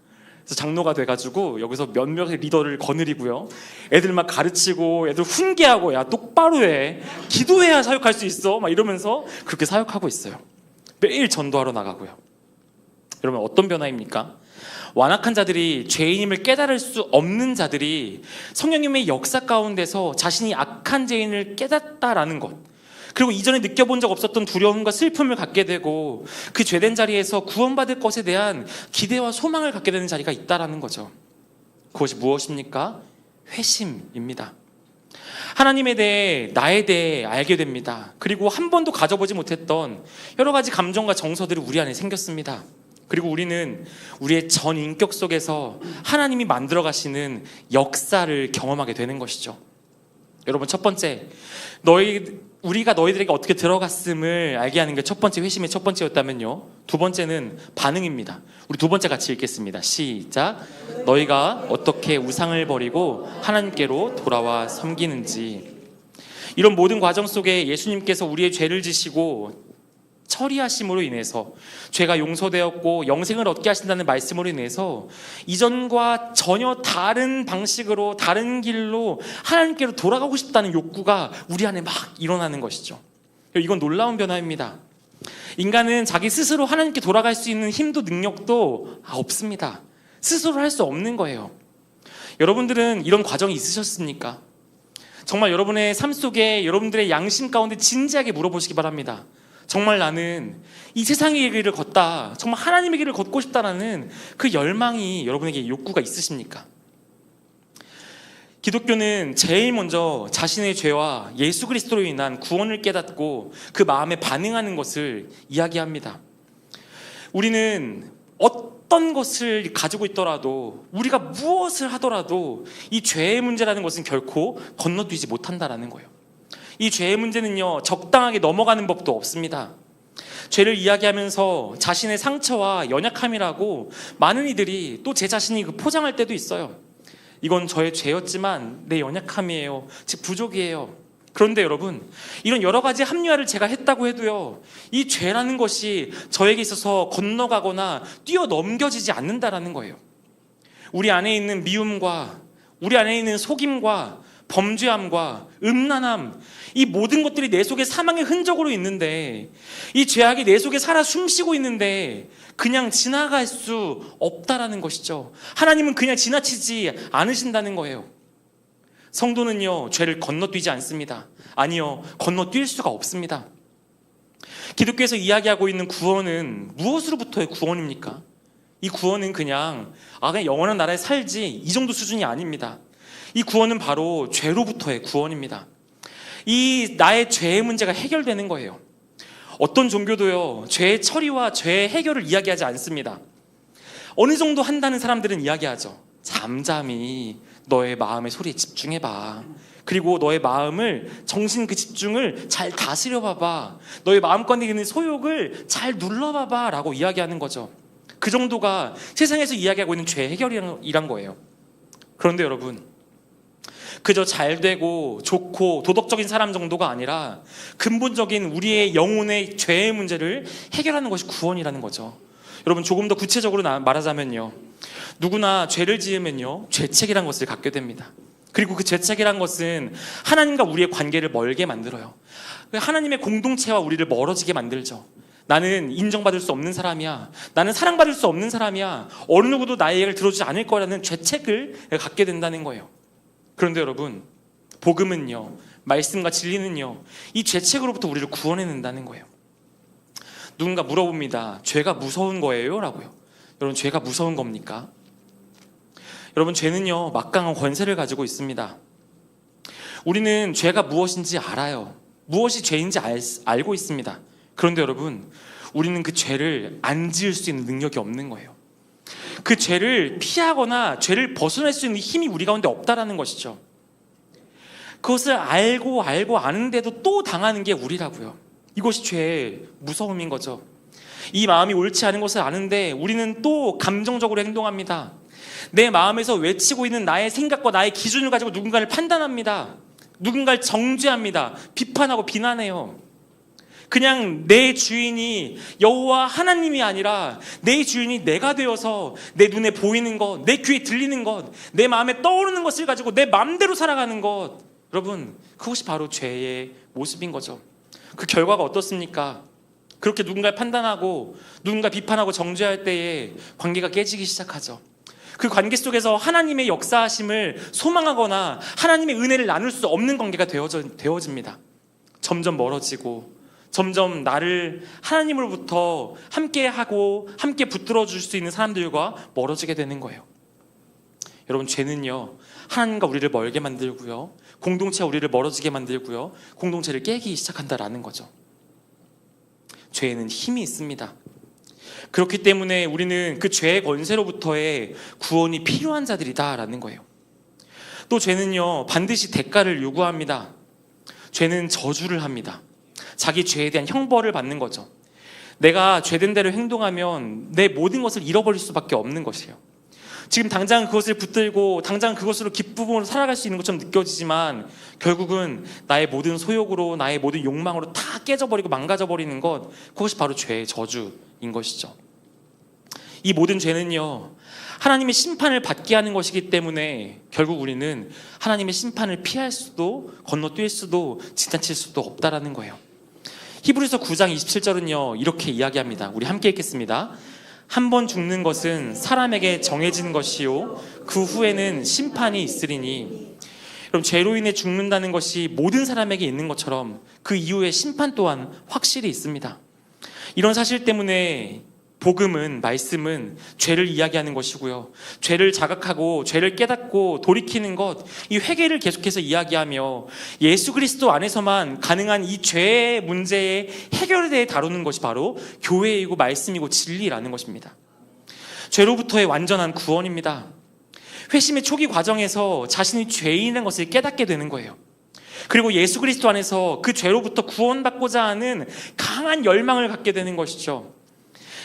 그래서 장로가 돼가지고 여기서 몇몇의 리더를 거느리고요. 애들 막 가르치고 애들 훈계하고 야 똑바로 해. 기도해야 사역할 수 있어. 막 이러면서 그렇게 사역하고 있어요. 매일 전도하러 나가고요. 여러분 어떤 변화입니까? 완악한 자들이 죄인임을 깨달을 수 없는 자들이 성령님의 역사 가운데서 자신이 악한 죄인을 깨닫다라는 것, 그리고 이전에 느껴본 적 없었던 두려움과 슬픔을 갖게 되고 그 죄된 자리에서 구원받을 것에 대한 기대와 소망을 갖게 되는 자리가 있다라는 거죠. 그것이 무엇입니까? 회심입니다. 하나님에 대해, 나에 대해 알게 됩니다. 그리고 한 번도 가져보지 못했던 여러 가지 감정과 정서들이 우리 안에 생겼습니다. 그리고 우리는 우리의 전 인격 속에서 하나님이 만들어 가시는 역사를 경험하게 되는 것이죠. 여러분, 첫 번째, 우리가 너희들에게 어떻게 들어갔음을 알게 하는 게 첫 번째 회심의 첫 번째였다면요, 두 번째는 반응입니다. 우리 두 번째 같이 읽겠습니다. 시작. 너희가 어떻게 우상을 버리고 하나님께로 돌아와 섬기는지. 이런 모든 과정 속에 예수님께서 우리의 죄를 지시고 처리하심으로 인해서 죄가 용서되었고 영생을 얻게 하신다는 말씀으로 인해서 이전과 전혀 다른 방식으로, 다른 길로 하나님께로 돌아가고 싶다는 욕구가 우리 안에 막 일어나는 것이죠. 이건 놀라운 변화입니다. 인간은 자기 스스로 하나님께 돌아갈 수 있는 힘도 능력도 없습니다. 스스로 할 수 없는 거예요. 여러분들은 이런 과정이 있으셨습니까? 정말 여러분의 삶 속에 여러분들의 양심 가운데 진지하게 물어보시기 바랍니다. 정말 나는 이 세상의 길을 걷다, 정말 하나님의 길을 걷고 싶다라는 그 열망이 여러분에게 욕구가 있으십니까? 기독교는 제일 먼저 자신의 죄와 예수 그리스도로 인한 구원을 깨닫고 그 마음에 반응하는 것을 이야기합니다. 우리는 어떤 것을 가지고 있더라도, 우리가 무엇을 하더라도 이 죄의 문제라는 것은 결코 건너뛰지 못한다라는 거예요. 이 죄의 문제는요, 적당하게 넘어가는 법도 없습니다. 죄를 이야기하면서 자신의 상처와 연약함이라고 많은 이들이 또 제 자신이 포장할 때도 있어요. 이건 저의 죄였지만 내 연약함이에요, 즉 부족이에요. 그런데 여러분, 이런 여러 가지 합리화를 제가 했다고 해도요, 이 죄라는 것이 저에게 있어서 건너가거나 뛰어넘겨지지 않는다라는 거예요. 우리 안에 있는 미움과 우리 안에 있는 속임과 범죄함과 음란함, 이 모든 것들이 내 속에 사망의 흔적으로 있는데, 이 죄악이 내 속에 살아 숨쉬고 있는데 그냥 지나갈 수 없다라는 것이죠. 하나님은 그냥 지나치지 않으신다는 거예요. 성도는요, 죄를 건너뛰지 않습니다. 아니요, 건너뛸 수가 없습니다. 기독교에서 이야기하고 있는 구원은 무엇으로부터의 구원입니까? 이 구원은 그냥 영원한 나라에 살지, 이 정도 수준이 아닙니다. 이 구원은 바로 죄로부터의 구원입니다. 이 나의 죄의 문제가 해결되는 거예요. 어떤 종교도요, 죄의 처리와 죄의 해결을 이야기하지 않습니다. 어느 정도 한다는 사람들은 이야기하죠. 잠잠히 너의 마음의 소리에 집중해봐. 그리고 너의 마음을, 정신 그 집중을 잘 다스려봐봐. 너의 마음 가운데 있는 소욕을 잘 눌러봐봐 라고 이야기하는 거죠. 그 정도가 세상에서 이야기하고 있는 죄 해결이란 거예요. 그런데 여러분, 그저 잘되고 좋고 도덕적인 사람 정도가 아니라 근본적인 우리의 영혼의 죄의 문제를 해결하는 것이 구원이라는 거죠. 여러분, 조금 더 구체적으로 말하자면요, 누구나 죄를 지으면요, 죄책이라는 것을 갖게 됩니다. 그리고 그 죄책이란 것은 하나님과 우리의 관계를 멀게 만들어요. 하나님의 공동체와 우리를 멀어지게 만들죠. 나는 인정받을 수 없는 사람이야, 나는 사랑받을 수 없는 사람이야, 어느 누구도 나의 얘기를 들어주지 않을 거라는 죄책을 갖게 된다는 거예요. 그런데 여러분, 복음은요, 말씀과 진리는요, 이 죄책으로부터 우리를 구원해낸다는 거예요. 누군가 물어봅니다. 죄가 무서운 거예요? 라고요. 여러분, 죄가 무서운 겁니까? 여러분, 죄는요, 막강한 권세를 가지고 있습니다. 우리는 죄가 무엇인지 알아요. 무엇이 죄인지 알고 있습니다. 그런데 여러분, 우리는 그 죄를 안 지을 수 있는 능력이 없는 거예요. 그 죄를 피하거나 죄를 벗어날 수 있는 힘이 우리 가운데 없다라는 것이죠. 그것을 알고 아는데도 또 당하는 게 우리라고요. 이것이 죄의 무서움인 거죠. 이 마음이 옳지 않은 것을 아는데 우리는 또 감정적으로 행동합니다. 내 마음에서 외치고 있는 나의 생각과 나의 기준을 가지고 누군가를 판단합니다. 누군가를 정죄합니다. 비판하고 비난해요. 그냥 내 주인이 여호와 하나님이 아니라 내 주인이 내가 되어서 내 눈에 보이는 것, 내 귀에 들리는 것, 내 마음에 떠오르는 것을 가지고 내 마음대로 살아가는 것, 여러분, 그것이 바로 죄의 모습인 거죠. 그 결과가 어떻습니까? 그렇게 누군가를 판단하고 누군가 비판하고 정죄할 때에 관계가 깨지기 시작하죠. 그 관계 속에서 하나님의 역사하심을 소망하거나 하나님의 은혜를 나눌 수 없는 관계가 되어집니다. 점점 멀어지고 점점 나를 하나님으로부터 함께하고 함께 붙들어 줄 수 있는 사람들과 멀어지게 되는 거예요. 여러분, 죄는요, 하나님과 우리를 멀게 만들고요, 공동체와 우리를 멀어지게 만들고요, 공동체를 깨기 시작한다라는 거죠. 죄에는 힘이 있습니다. 그렇기 때문에 우리는 그 죄의 권세로부터의 구원이 필요한 자들이다라는 거예요. 또 죄는요, 반드시 대가를 요구합니다. 죄는 저주를 합니다. 자기 죄에 대한 형벌을 받는 거죠. 내가 죄된 대로 행동하면 내 모든 것을 잃어버릴 수밖에 없는 것이에요. 지금 당장 그것을 붙들고 당장 그것으로 기쁨으로 살아갈 수 있는 것처럼 느껴지지만 결국은 나의 모든 소욕으로, 나의 모든 욕망으로 다 깨져버리고 망가져버리는 것, 그것이 바로 죄의 저주인 것이죠. 이 모든 죄는요, 하나님의 심판을 받게 하는 것이기 때문에 결국 우리는 하나님의 심판을 피할 수도 건너뛸 수도 지나칠 수도 없다라는 거예요. 히브리서 9장 27절은요 이렇게 이야기합니다. 우리 함께 읽겠습니다. 한 번 죽는 것은 사람에게 정해진 것이요 그 후에는 심판이 있으리니. 그럼 죄로 인해 죽는다는 것이 모든 사람에게 있는 것처럼 그 이후에 심판 또한 확실히 있습니다. 이런 사실 때문에 복음은, 말씀은 죄를 이야기하는 것이고요, 죄를 자각하고 죄를 깨닫고 돌이키는 것, 이 회개를 계속해서 이야기하며 예수 그리스도 안에서만 가능한 이 죄의 문제의 해결에 대해 다루는 것이 바로 교회이고 말씀이고 진리라는 것입니다. 죄로부터의 완전한 구원입니다. 회심의 초기 과정에서 자신이 죄인이라는 것을 깨닫게 되는 거예요. 그리고 예수 그리스도 안에서 그 죄로부터 구원받고자 하는 강한 열망을 갖게 되는 것이죠.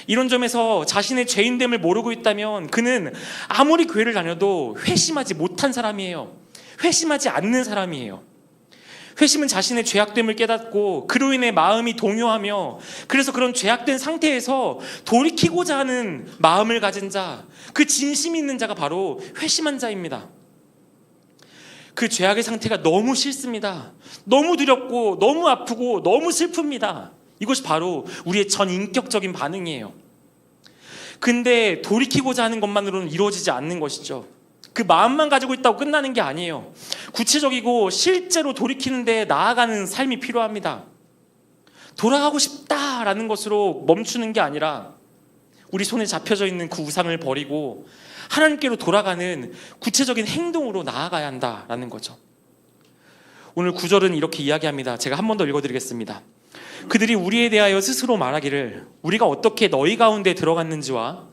이런 점에서 자신의 죄인됨을 모르고 있다면 그는 아무리 교회를 다녀도 회심하지 못한 사람이에요. 회심하지 않는 사람이에요. 회심은 자신의 죄악됨을 깨닫고 그로 인해 마음이 동요하며, 그래서 그런 죄악된 상태에서 돌이키고자 하는 마음을 가진 자, 그 진심이 있는 자가 바로 회심한 자입니다. 그 죄악의 상태가 너무 싫습니다. 너무 두렵고 너무 아프고 너무 슬픕니다. 이것이 바로 우리의 전 인격적인 반응이에요. 근데 돌이키고자 하는 것만으로는 이루어지지 않는 것이죠. 그 마음만 가지고 있다고 끝나는 게 아니에요. 구체적이고 실제로 돌이키는 데 나아가는 삶이 필요합니다. 돌아가고 싶다라는 것으로 멈추는 게 아니라 우리 손에 잡혀져 있는 그 우상을 버리고 하나님께로 돌아가는 구체적인 행동으로 나아가야 한다라는 거죠. 오늘 9절은 이렇게 이야기합니다. 제가 한 번 더 읽어드리겠습니다. 그들이 우리에 대하여 스스로 말하기를 우리가 어떻게 너희 가운데 들어갔는지와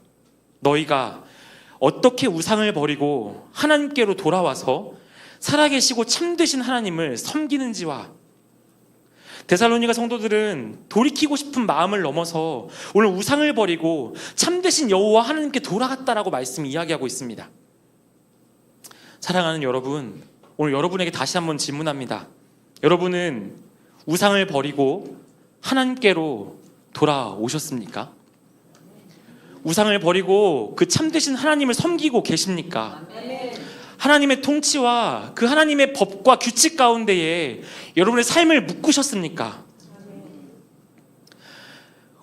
너희가 어떻게 우상을 버리고 하나님께로 돌아와서 살아계시고 참되신 하나님을 섬기는지와. 데살로니가 성도들은 돌이키고 싶은 마음을 넘어서 오늘 우상을 버리고 참되신 여호와 하나님께 돌아갔다라고 말씀이 이야기하고 있습니다. 사랑하는 여러분, 오늘 여러분에게 다시 한번 질문합니다. 여러분은 우상을 버리고 하나님께로 돌아오셨습니까? 우상을 버리고 그 참되신 하나님을 섬기고 계십니까? 하나님의 통치와 그 하나님의 법과 규칙 가운데에 여러분의 삶을 묶으셨습니까?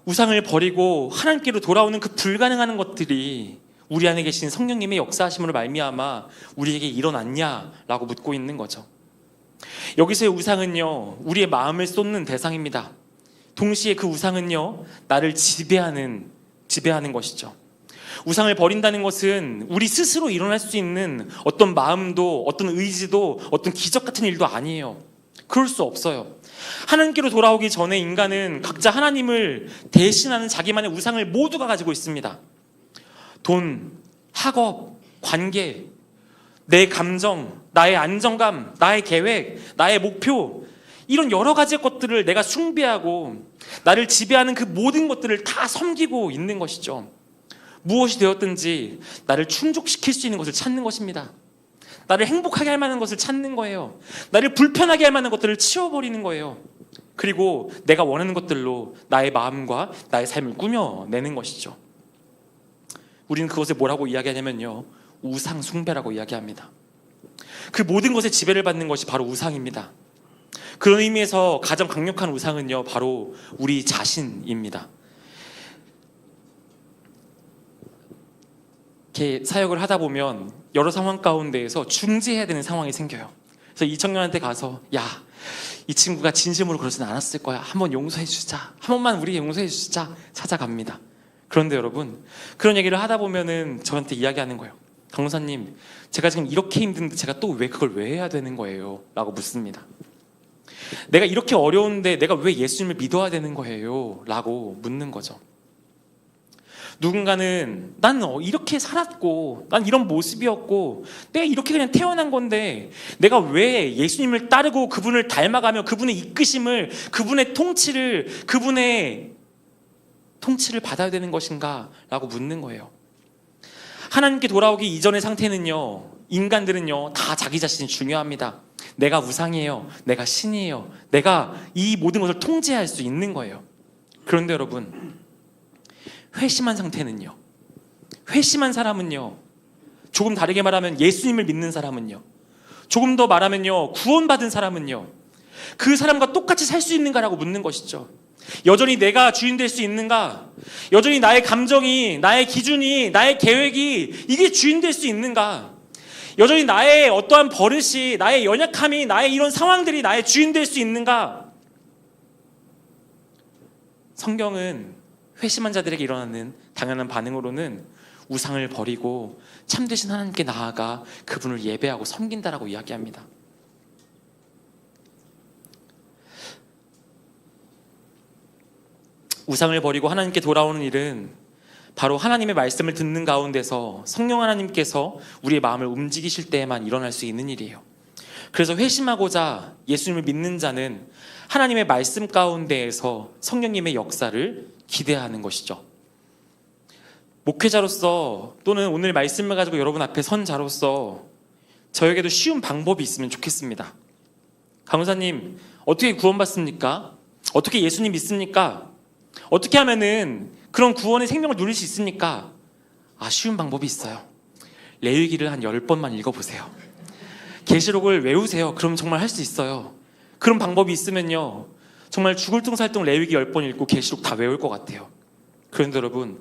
우상을 버리고 하나님께로 돌아오는 그 불가능한 것들이 우리 안에 계신 성령님의 역사하심으로 말미암아 우리에게 일어났냐라고 묻고 있는 거죠. 여기서의 우상은요, 우리의 마음을 쏟는 대상입니다. 동시에 그 우상은요, 나를 지배하는 것이죠. 우상을 버린다는 것은 우리 스스로 일어날 수 있는 어떤 마음도, 어떤 의지도, 어떤 기적 같은 일도 아니에요. 그럴 수 없어요. 하나님께로 돌아오기 전에 인간은 각자 하나님을 대신하는 자기만의 우상을 모두가 가지고 있습니다. 돈, 학업, 관계, 내 감정, 나의 안정감, 나의 계획, 나의 목표, 이런 여러 가지 것들을 내가 숭배하고 나를 지배하는 그 모든 것들을 다 섬기고 있는 것이죠. 무엇이 되었든지 나를 충족시킬 수 있는 것을 찾는 것입니다. 나를 행복하게 할 만한 것을 찾는 거예요. 나를 불편하게 할 만한 것들을 치워버리는 거예요. 그리고 내가 원하는 것들로 나의 마음과 나의 삶을 꾸며내는 것이죠. 우리는 그것을 뭐라고 이야기하냐면요, 우상 숭배라고 이야기합니다. 그 모든 것에 지배를 받는 것이 바로 우상입니다. 그런 의미에서 가장 강력한 우상은요, 바로 우리 자신입니다. 이렇게 사역을 하다 보면 여러 상황 가운데에서 중재해야 되는 상황이 생겨요. 그래서 이 청년한테 가서, 야, 이 친구가 진심으로 그러진 않았을 거야. 한번 용서해 주자. 한 번만 우리 용서해 주자. 찾아갑니다. 그런데 여러분, 그런 얘기를 하다 보면은 저한테 이야기하는 거예요. 강목사님, 제가 지금 이렇게 힘든데 제가 또 왜 그걸 왜 해야 되는 거예요? 라고 묻습니다. 내가 이렇게 어려운데 내가 왜 예수님을 믿어야 되는 거예요? 라고 묻는 거죠. 누군가는 난 이렇게 살았고 난 이런 모습이었고 내가 이렇게 그냥 태어난 건데 내가 왜 예수님을 따르고 그분을 닮아가며 그분의 이끄심을, 그분의 통치를 받아야 되는 것인가? 라고 묻는 거예요. 하나님께 돌아오기 이전의 상태는요, 인간들은요 다 자기 자신이 중요합니다. 내가 우상이에요, 내가 신이에요, 내가 이 모든 것을 통제할 수 있는 거예요. 그런데 여러분, 회심한 상태는요, 회심한 사람은요, 조금 다르게 말하면 예수님을 믿는 사람은요, 조금 더 말하면요 구원받은 사람은요, 그 사람과 똑같이 살 수 있는가라고 묻는 것이죠. 여전히 내가 주인 될 수 있는가? 여전히 나의 감정이, 나의 기준이, 나의 계획이 이게 주인 될 수 있는가? 여전히 나의 어떠한 버릇이, 나의 연약함이, 나의 이런 상황들이 나의 주인 될 수 있는가? 성경은 회심한 자들에게 일어나는 당연한 반응으로는 우상을 버리고 참되신 하나님께 나아가 그분을 예배하고 섬긴다라고 이야기합니다. 우상을 버리고 하나님께 돌아오는 일은 바로 하나님의 말씀을 듣는 가운데서 성령 하나님께서 우리의 마음을 움직이실 때에만 일어날 수 있는 일이에요. 그래서 회심하고자 예수님을 믿는 자는 하나님의 말씀 가운데에서 성령님의 역사를 기대하는 것이죠. 목회자로서 또는 오늘 말씀을 가지고 여러분 앞에 선 자로서 저에게도 쉬운 방법이 있으면 좋겠습니다. 강사님, 어떻게 구원받습니까? 어떻게 예수님 믿습니까? 어떻게 하면은 그런 구원의 생명을 누릴 수 있습니까? 쉬운 방법이 있어요. 레위기를 한 10번만 읽어보세요. 계시록을 외우세요. 그럼 정말 할 수 있어요. 그런 방법이 있으면요, 정말 죽을 둥살둥 레위기 10번 읽고 계시록 다 외울 것 같아요. 그런데 여러분,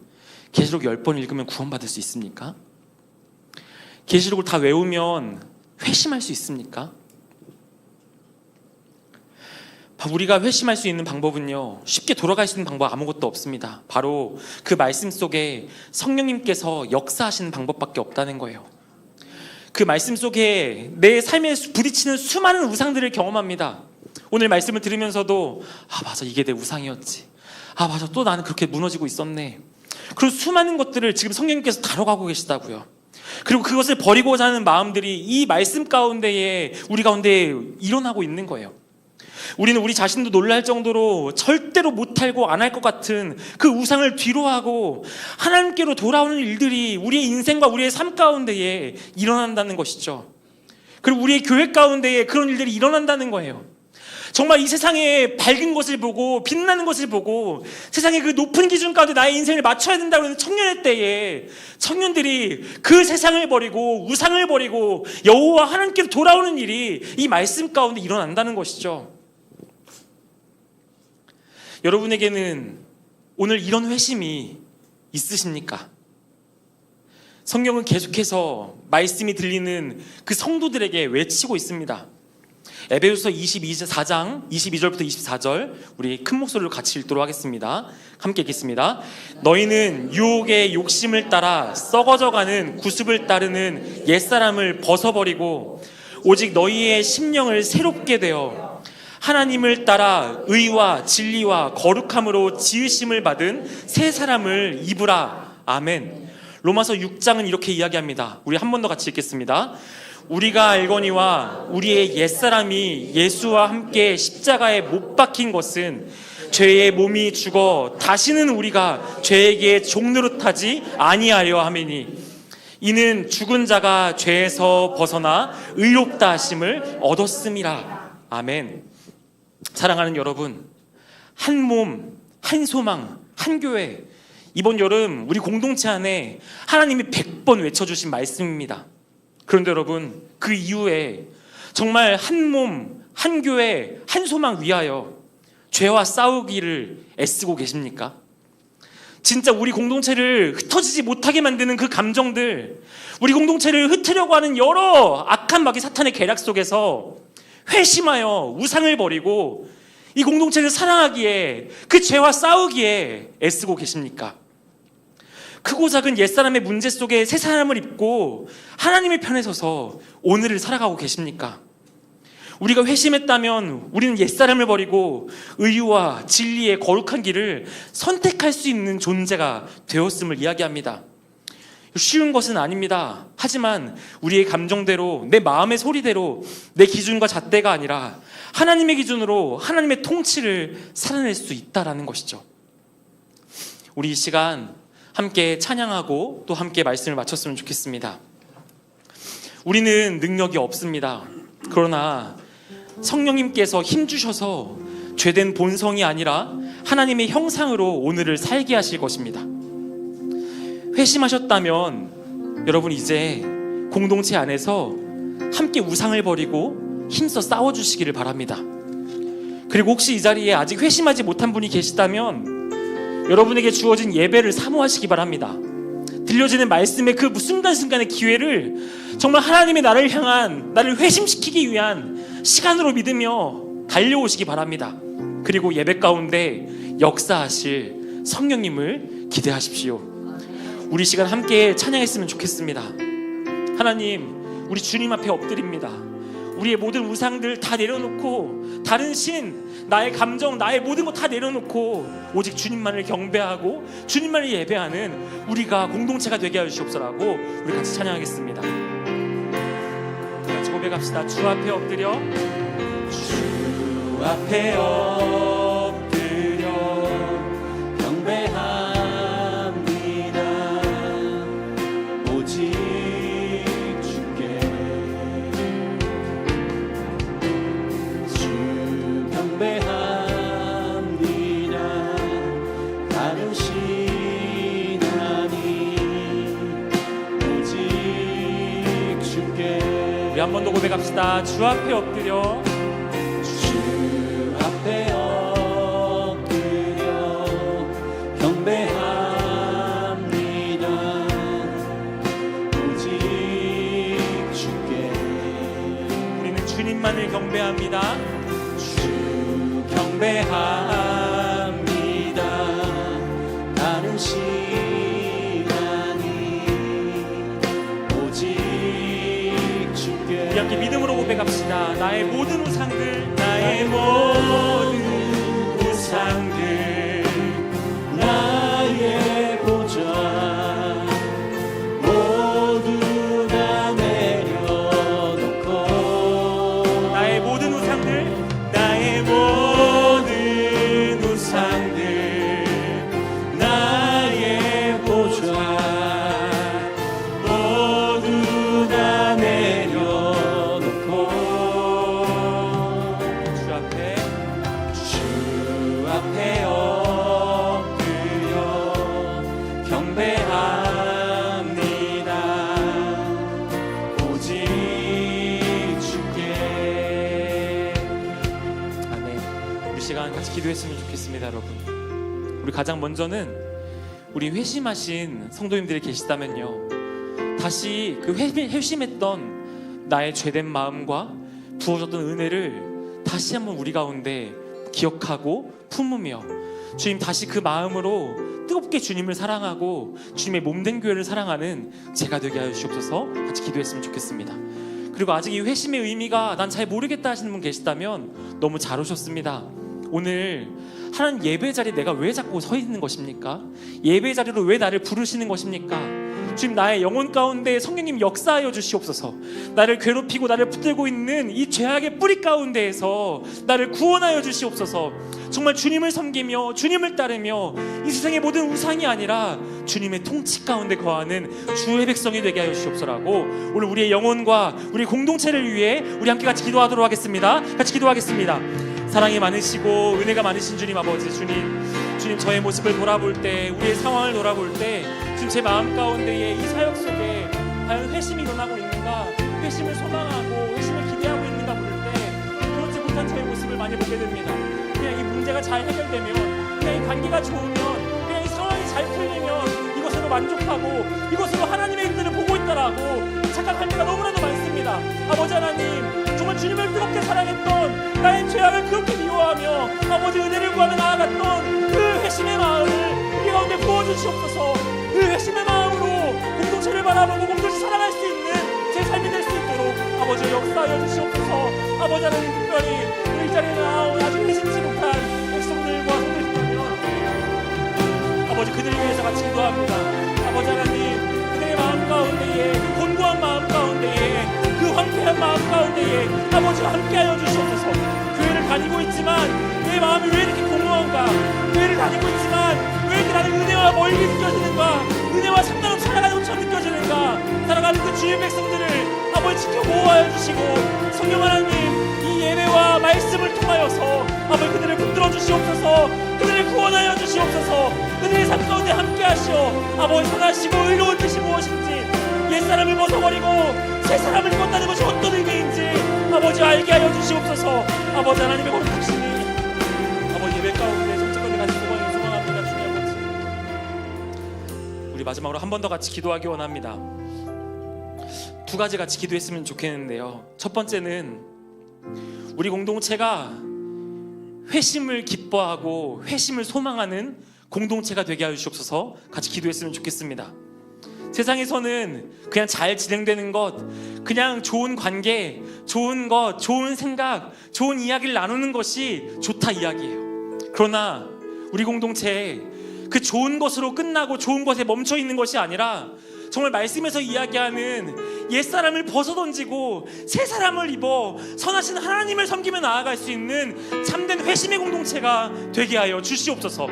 계시록 10번 읽으면 구원받을 수 있습니까? 계시록을 다 외우면 회심할 수 있습니까? 우리가 회심할 수 있는 방법은요, 쉽게 돌아갈 수 있는 방법 아무것도 없습니다. 바로 그 말씀 속에 성령님께서 역사하시는 방법밖에 없다는 거예요. 그 말씀 속에 내 삶에 부딪히는 수많은 우상들을 경험합니다. 오늘 말씀을 들으면서도 맞아, 이게 내 우상이었지. 맞아, 또 나는 그렇게 무너지고 있었네. 그리고 수많은 것들을 지금 성령님께서 다뤄가고 계시다고요. 그리고 그것을 버리고자 하는 마음들이 이 말씀 가운데에 우리 가운데 일어나고 있는 거예요. 우리는 우리 자신도 놀랄 정도로 절대로 못하고 안 할 것 같은 그 우상을 뒤로하고 하나님께로 돌아오는 일들이 우리의 인생과 우리의 삶 가운데에 일어난다는 것이죠. 그리고 우리의 교회 가운데에 그런 일들이 일어난다는 거예요. 정말 이 세상에 밝은 것을 보고 빛나는 것을 보고 세상의 그 높은 기준 가운데 나의 인생을 맞춰야 된다고 하는 청년의 때에 청년들이 그 세상을 버리고 우상을 버리고 여호와 하나님께로 돌아오는 일이 이 말씀 가운데 일어난다는 것이죠. 여러분에게는 오늘 이런 회심이 있으십니까? 성경은 계속해서 말씀이 들리는 그 성도들에게 외치고 있습니다. 에베소서 24장 22절부터 24절 우리 큰 목소리로 같이 읽도록 하겠습니다. 함께 읽겠습니다. 너희는 유혹의 욕심을 따라 썩어져가는 구습을 따르는 옛사람을 벗어버리고 오직 너희의 심령을 새롭게 되어 하나님을 따라 의와 진리와 거룩함으로 지으심을 받은 새 사람을 입으라. 아멘. 로마서 6장은 이렇게 이야기합니다. 우리 한 번 더 같이 읽겠습니다. 우리가 알거니와 우리의 옛사람이 예수와 함께 십자가에 못 박힌 것은 죄의 몸이 죽어 다시는 우리가 죄에게 종노릇하지 아니하려 함이니 이는 죽은 자가 죄에서 벗어나 의롭다 하심을 얻었음이라. 아멘. 사랑하는 여러분, 한 몸, 한 소망, 한 교회, 이번 여름 우리 공동체 안에 하나님이 100번 외쳐주신 말씀입니다. 그런데 여러분, 그 이후에 정말 한 몸, 한 교회, 한 소망 위하여 죄와 싸우기를 애쓰고 계십니까? 진짜 우리 공동체를 흩어지지 못하게 만드는 그 감정들, 우리 공동체를 흩으려고 하는 여러 악한 마귀 사탄의 계략 속에서 회심하여 우상을 버리고 이 공동체를 사랑하기에, 그 죄와 싸우기에 애쓰고 계십니까? 크고 작은 옛사람의 문제 속에 새 사람을 입고 하나님의 편에 서서 오늘을 살아가고 계십니까? 우리가 회심했다면 우리는 옛사람을 버리고 의와 진리의 거룩한 길을 선택할 수 있는 존재가 되었음을 이야기합니다. 쉬운 것은 아닙니다. 하지만 우리의 감정대로, 내 마음의 소리대로, 내 기준과 잣대가 아니라 하나님의 기준으로 하나님의 통치를 살아낼 수 있다라는 것이죠. 우리 이 시간 함께 찬양하고 또 함께 말씀을 마쳤으면 좋겠습니다. 우리는 능력이 없습니다. 그러나 성령님께서 힘주셔서 죄된 본성이 아니라 하나님의 형상으로 오늘을 살게 하실 것입니다. 회심하셨다면 여러분, 이제 공동체 안에서 함께 우상을 버리고 힘써 싸워주시기를 바랍니다. 그리고 혹시 이 자리에 아직 회심하지 못한 분이 계시다면 여러분에게 주어진 예배를 사모하시기 바랍니다. 들려지는 말씀의 그 순간순간의 기회를 정말 하나님의 나를 향한, 나를 회심시키기 위한 시간으로 믿으며 달려오시기 바랍니다. 그리고 예배 가운데 역사하실 성령님을 기대하십시오. 우리 시간 함께 찬양했으면 좋겠습니다. 하나님, 우리 주님 앞에 엎드립니다. 우리의 모든 우상들 다 내려놓고, 다른 신, 나의 감정, 나의 모든 것 다 내려놓고 오직 주님만을 경배하고 주님만을 예배하는 우리가 공동체가 되게 하시옵소서라고 우리 같이 찬양하겠습니다. 같이 고백합시다. 주 앞에 엎드려, 주 앞에 엎드려 경배합니다. 오직 주께 주 경배합니다. 다른 신 아닌 오직 주께. 우리 한 번 더 고백합시다. 주 앞에 엎드려, 주 앞에 엎드려 경배합니다. 오직 주께. 우리는 주님만을 경배합니다. 주 경배합니다. 다른 신 아닌 오직 주께. 우리 함께 믿음으로 고백합시다. 나의 모든 우상들, 나의 모든 우상들, 나의 보좌 모두 다 내려놓고, 나의 모든 우상들, 나의 모든 우상들, 나의 보좌 모두 다 내려놓고 주 앞에 엎드려 경배합니다. 오직 주께. 아멘. 우리 시간 같이 기도했으면 좋겠습니다. 여러분, 우리 가장 먼저는 우리 회심하신 성도님들이 계시다면요, 다시 그 회심했던 나의 죄된 마음과 부어졌던 은혜를 다시 한번 우리 가운데 기억하고 품으며, 주님 다시 그 마음으로 뜨겁게 주님을 사랑하고 주님의 몸된 교회를 사랑하는 제가 되게 하여 주시옵소서. 같이 기도했으면 좋겠습니다. 그리고 아직 이 회심의 의미가 난 잘 모르겠다 하시는 분 계시다면 너무 잘 오셨습니다. 오늘 하나님 예배 자리에 내가 왜 자꾸 서 있는 것입니까? 예배 자리로 왜 나를 부르시는 것입니까? 주님, 나의 영혼 가운데 성령님 역사하여 주시옵소서. 나를 괴롭히고 나를 붙들고 있는 이 죄악의 뿌리 가운데에서 나를 구원하여 주시옵소서. 정말 주님을 섬기며 주님을 따르며 이 세상의 모든 우상이 아니라 주님의 통치 가운데 거하는 주의 백성이 되게 하여 주시옵소서라고 오늘 우리의 영혼과 우리 공동체를 위해 우리 함께 같이 기도하도록 하겠습니다. 같이 기도하겠습니다. 사랑이 많으시고 은혜가 많으신 주님 아버지, 주님 저의 모습을 돌아볼 때, 우리의 상황을 돌아볼 때 주님 제 마음 가운데에 이 사역 속에 과연 회심이 일어나고 있는가, 회심을 소망하고 회심을 기대하고 있는가 모를 때 그렇지 못한 저의 모습을 많이 보게 됩니다. 그냥 이 문제가 잘 해결되면, 그냥 이 관계가 좋으면, 그냥 이 상황이 잘 풀리면 이것으로 만족하고 이것으로 하나님의 일들을 보고 있다라고 착각할 때가 너무나도 많습니다. 아버지 하나님, 정말 주님을 뜨겁게 사랑했던, 나의 죄악을 그렇게 미워하며 아버지 은혜를 구하며 나아갔던 그 회심의 마음을 우리 가운데 부어주시옵소서. 그 회심의 마음으로 공동체를 바라보고 공동체 살아갈 수 있는 제 삶이 될 수 있도록 아버지 역사하여 주시옵소서. 아버지 하나님, 특별히 우리 이 자리에 나온 아직 회심치 못한 백성들과 성도들이라면 아버지 그들을 위해서 같이 기도합니다. 아버지 하나님, 그들의 마음 가운데에, 그 곤고한 마음 가운데에, 그 황폐한 마음 가운데에 아버지와 함께하여 주시옵소서. 교회를 다니고 있지만 내 마음이 왜 이렇게 공허한가, 교회를 다니고 있지만 왜 이렇게 나는 은혜와 멀리 느껴지는가, 은혜와 상관없이 살아가는 것처럼 느껴지는가, 살아가는 그 주의 백성들을 아버지 지켜 보호하여 주시고, 성령 하나님, 이 예배와 말씀을 통하여서 아버지 그들을 붙들어 주시옵소서. 그들을 구원하여 주시옵소서. 그들의 삶 가운데 함께 하시어 아버지 선하시고 의로운 뜻이 무엇인지, 옛사람을 벗어버리고 새 사람을 입었다는 것이 어떤 의미인지 아버지 알게 하여 주시옵소서. 아버지 하나님의 거룩하시니 아버지 예배 가운데 정체권을 가지고 소망합니다. 주님 아버지, 우리 마지막으로 한 번 더 같이 기도하기 원합니다. 두 가지 같이 기도했으면 좋겠는데요, 첫 번째는 우리 공동체가 회심을 기뻐하고 회심을 소망하는 공동체가 되게 하여 주시옵소서. 같이 기도했으면 좋겠습니다. 세상에서는 그냥 잘 진행되는 것, 그냥 좋은 관계, 좋은 것, 좋은 생각, 좋은 이야기를 나누는 것이 좋다 이야기예요. 그러나 우리 공동체에 그 좋은 것으로 끝나고 좋은 것에 멈춰 있는 것이 아니라 정말 말씀에서 이야기하는 옛사람을 벗어던지고 새 사람을 입어 선하신 하나님을 섬기며 나아갈 수 있는 참된 회심의 공동체가 되게 하여 주시옵소서.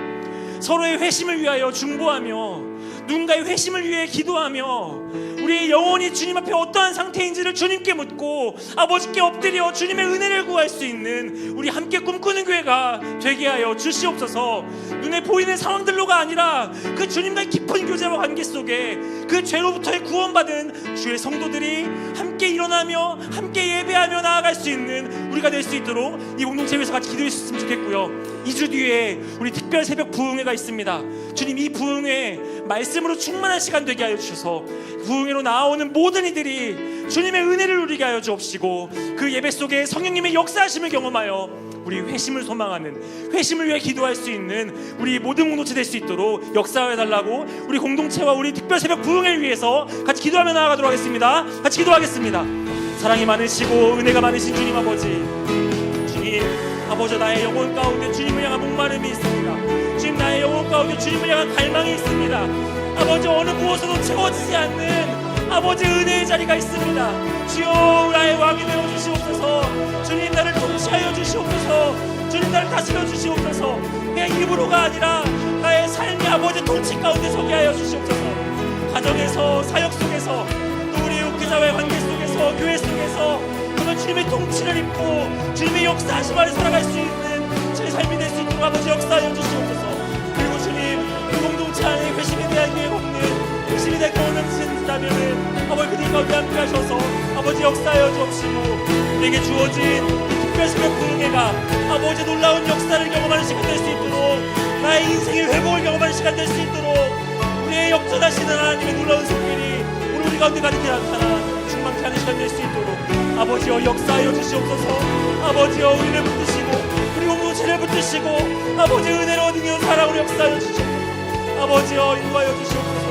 서로의 회심을 위하여 중보하며 누군가의 회심을 위해 기도하며 우리의 영혼이 주님 앞에 어떠한 상태인지를 주님께 묻고 아버지께 엎드려 주님의 은혜를 구할 수 있는 우리 함께 꿈꾸는 교회가 되게 하여 주시옵소서. 눈에 보이는 상황들로가 아니라 그 주님과의 깊은 교제와 관계 속에 그 죄로부터의 구원받은 주의 성도들이 함께 일어나며 함께 예배하며 나아갈 수 있는 우리가 될 수 있도록 이 공동체에서 같이 기도했으면 좋겠고요. 2주 뒤에 우리 특별 새벽 부흥회가 있습니다. 주님, 이 부흥회 말씀으로 충만한 시간 되게 하여 주셔서 부흥회로 나오는 모든 이들이 주님의 은혜를 누리게 하여 주옵시고, 그 예배 속에 성령님의 역사하심을 경험하여 우리 회심을 소망하는, 회심을 위해 기도할 수 있는 우리 모든 공동체 될 수 있도록 역사해 달라고 우리 공동체와 우리 특별 새벽 부흥회를 위해서 같이 기도하며 나아가도록 하겠습니다. 같이 기도하겠습니다. 사랑이 많으시고 은혜가 많으신 주님 아버지, 주님 아버지, 나의 영혼 가운데 주님을 향한 목마름이 있습니다. 주님, 나의 영혼 가운데 주님을 향한 갈망이 있습니다. 아버지, 어느 무엇으도 채워지지 않는 아버지 은혜의 자리가 있습니다. 주여, 나의 왕이 되어 주시옵소서. 주님, 나를 통치하여 주시옵소서. 주님, 나를 다스려 주시옵소서. 그냥 입으로가 아니라 나의 삶이 아버지 통치 가운데 서게 하여 주시옵소서. 가정에서, 사역 속에서, 또 우리 육교자와의 관계 속에서, 교회 속에서 정말 주님의 통치를 입고 주님의 역사하심 아래 살아갈 수 있는 제 삶이 될 수 있도록 아버지 역사하여 주시옵소서. 그리고 주님, 그 공동체 안에 회심에 대한 기회가 없는, 회심에 대한 경험을 주신다면은 아버지 그들 가운데 함께 하셔서 아버지 역사하여 주옵시고, 우리에게 주어진 이 특별 새벽 부흥회가 아버지 놀라운 역사를 경험하는 시간 될 수 있도록, 나의 인생의 회복을 경험하는 시간 될 수 있도록, 우리의 역전하시는 하나님의 놀라운 손길이 오늘 우리 가운데 가득히 나타나 충만케 하는 시간 될 수 있도록 아버지여 역사하여 주시옵소서. 아버지여 우리를 붙드시고 우리 공동체를 붙드시고 아버지 은혜로 능력 사랑으로 역사하여 주시옵소서. 아버지여 인도하여 주시옵소서.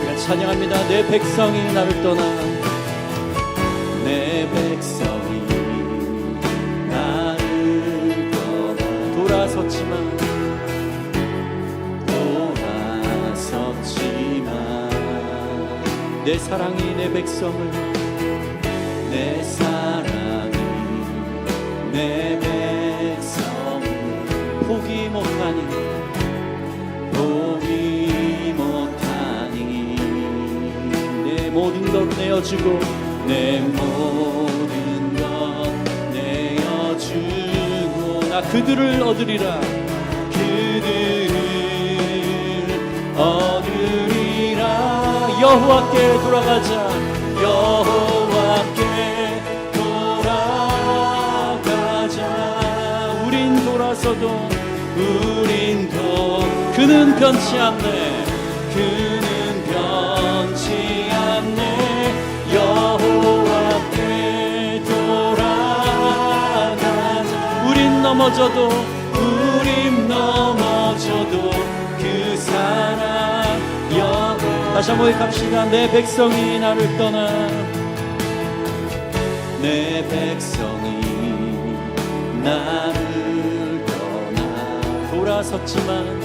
우리가 찬양합니다. 내 백성이 나를 떠나, 내 백성이 나를 떠나 돌아섰지만 내 사랑이 내 백성을, 내 사랑이 내 백성을 포기 못하니, 포기 못하니 내 모든 것 내어주고 내 모든 것 내어주고 나 그들을 얻으리라. 그들을 얻으리라. 여호와께 돌아가자. 여호와께 돌아가자. 우린 돌아서도 그는 변치 않네. 그는 변치 않네. 여호와께 돌아가자. 우린 넘어져도 그 사랑 다시 한번 갑시다. 내 백성이 나를 떠나. 내 백성이 나를 떠나. 돌아섰지만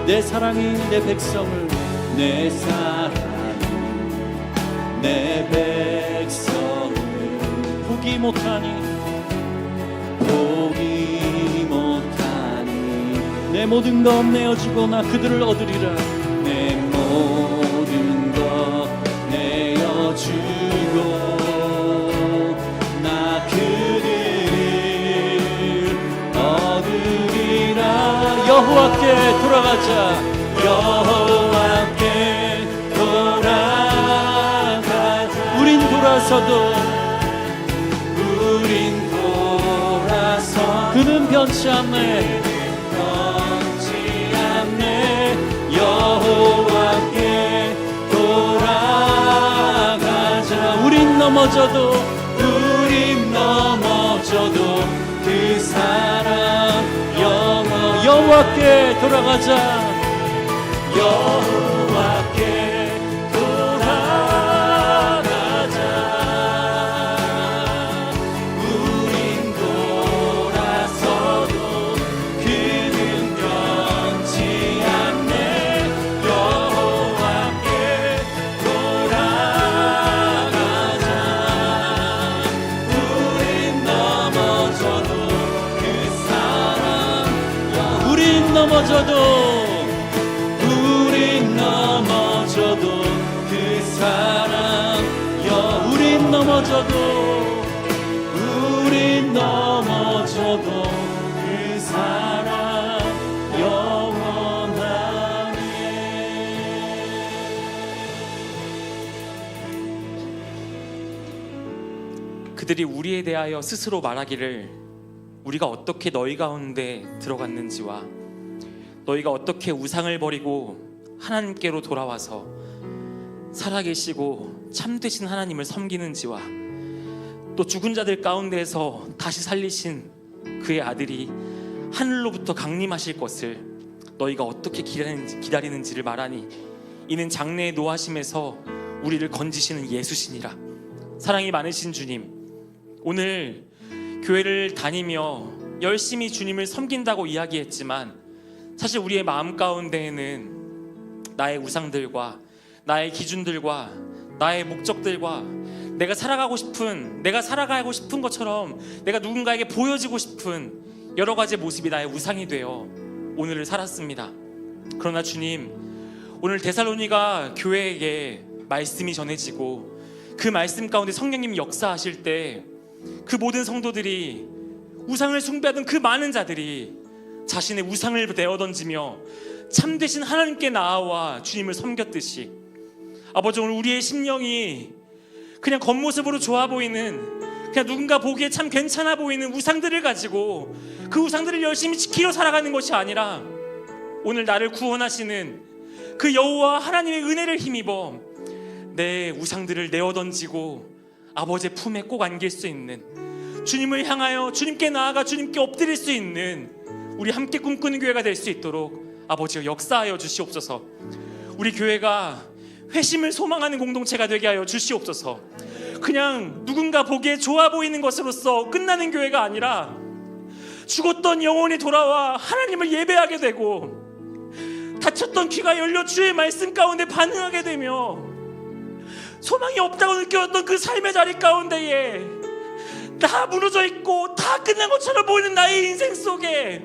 내 사랑이 내 백성을 내 사랑이 내 백성을 포기 못하니 내 모든 것 내어주고 나 그들을 얻으리라. 내 모든 것 내어주고 나 그들을 얻으리라. 여호와께 돌아가자. 여호와께 돌아가자. 우린 돌아서도 그는 변치 않네. 여호와께 돌아가자. 우린 넘어져도 그 사랑 여호와께 돌아가자. 여호와께 돌아가자. 우린 돌아서도 그는 변치 않네. 여호와께 돌아가자. 우린 넘어져도 그 사랑 우린 넘어져도 그 사랑 우린 넘어져도 그 사랑 영원하네. 그들이 우리에 대하여 스스로 말하기를 우리가 어떻게 너희 가운데 들어갔는지와 너희가 어떻게 우상을 버리고 하나님께로 돌아와서 살아계시고 참되신 하나님을 섬기는지와 또 죽은 자들 가운데에서 다시 살리신 그의 아들이 하늘로부터 강림하실 것을 너희가 어떻게 기다리는지를 말하니 이는 장래의 노하심에서 우리를 건지시는 예수시니라. 사랑이 많으신 주님, 오늘 교회를 다니며 열심히 주님을 섬긴다고 이야기했지만 사실 우리의 마음 가운데에는 나의 우상들과 나의 기준들과 나의 목적들과 내가 살아가고 싶은 것처럼 내가 누군가에게 보여지고 싶은 여러 가지 모습이 나의 우상이 되어 오늘을 살았습니다. 그러나 주님, 오늘 데살로니가 교회에게 말씀이 전해지고 그 말씀 가운데 성령님이 역사하실 때 그 모든 성도들이 우상을 숭배하던 그 많은 자들이 자신의 우상을 내어던지며 참되신 하나님께 나아와 주님을 섬겼듯이 아버지, 오늘 우리의 심령이 그냥 겉모습으로 좋아 보이는, 그냥 누군가 보기에 참 괜찮아 보이는 우상들을 가지고 그 우상들을 열심히 지키려 살아가는 것이 아니라 오늘 나를 구원하시는 그 여호와 하나님의 은혜를 힘입어 내 우상들을 내어던지고 아버지의 품에 꼭 안길 수 있는, 주님을 향하여 주님께 나아가 주님께 엎드릴 수 있는 우리 함께 꿈꾸는 교회가 될 수 있도록 아버지가 역사하여 주시옵소서. 우리 교회가 회심을 소망하는 공동체가 되게 하여 주시옵소서. 그냥 누군가 보기에 좋아 보이는 것으로서 끝나는 교회가 아니라 죽었던 영혼이 돌아와 하나님을 예배하게 되고 닫혔던 귀가 열려 주의 말씀 가운데 반응하게 되며 소망이 없다고 느꼈던 그 삶의 자리 가운데에 다 무너져 있고 다 끝난 것처럼 보이는 나의 인생 속에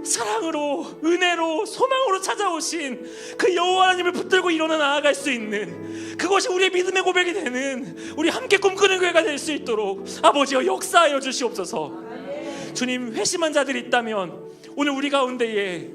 사랑으로, 은혜로, 소망으로 찾아오신 그 여호와 하나님을 붙들고 일어나 나아갈 수 있는, 그것이 우리의 믿음의 고백이 되는, 우리 함께 꿈꾸는 교회가 될 수 있도록 아버지여 역사하여 주시옵소서. 주님, 회심한 자들이 있다면 오늘 우리 가운데에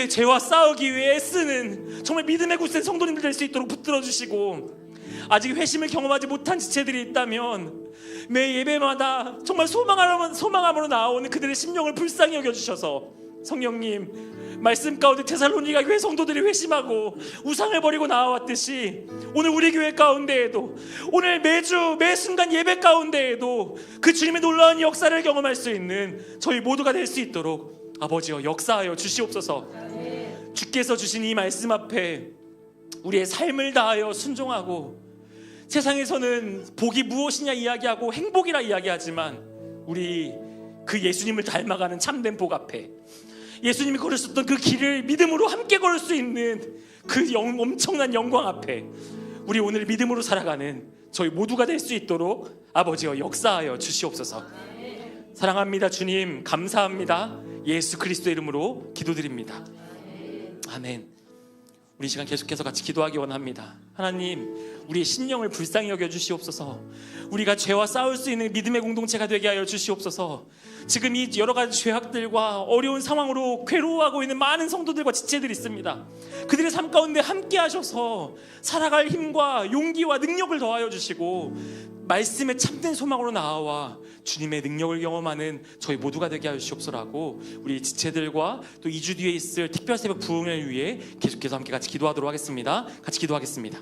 죄와 싸우기 위해 애쓰는 정말 믿음의 굳센 성도님들 될 수 있도록 붙들어 주시고, 아직 회심을 경험하지 못한 지체들이 있다면 매 예배마다 정말 소망함으로 나오는 그들의 심령을 불쌍히 여겨주셔서, 성령님, 말씀 가운데 데살로니가 교회 성도들이 회심하고 우상을 버리고 나아왔듯이 오늘 우리 교회 가운데에도, 오늘 매주 매 순간 예배 가운데에도 그 주님의 놀라운 역사를 경험할 수 있는 저희 모두가 될 수 있도록 아버지여 역사하여 주시옵소서. 주께서 주신 이 말씀 앞에 우리의 삶을 다하여 순종하고, 세상에서는 복이 무엇이냐 이야기하고 행복이라 이야기하지만 우리 그 예수님을 닮아가는 참된 복 앞에, 예수님이 걸으셨던 그 길을 믿음으로 함께 걸을 수 있는 그 엄청난 영광 앞에 우리 오늘 믿음으로 살아가는 저희 모두가 될 수 있도록 아버지여 역사하여 주시옵소서. 사랑합니다. 주님, 감사합니다. 예수 그리스도의 이름으로 기도드립니다. 아멘. 우리 시간 계속해서 같이 기도하기 원합니다. 하나님, 우리의 심령을 불쌍히 여겨 주시옵소서. 우리가 죄와 싸울 수 있는 믿음의 공동체가 되게 하여 주시옵소서. 지금 이 여러 가지 죄악들과 어려운 상황으로 괴로워하고 있는 많은 성도들과 지체들이 있습니다. 그들의 삶 가운데 함께 하셔서 살아갈 힘과 용기와 능력을 더하여 주시고, 말씀의 참된 소망으로 나아와 주님의 능력을 경험하는 저희 모두가 되게 하여 주시옵소서라고, 우리 지체들과 또 2주 뒤에 있을 특별 새벽 부흥을 위해 계속해서 함께 같이 기도하도록 하겠습니다. 같이 기도하겠습니다.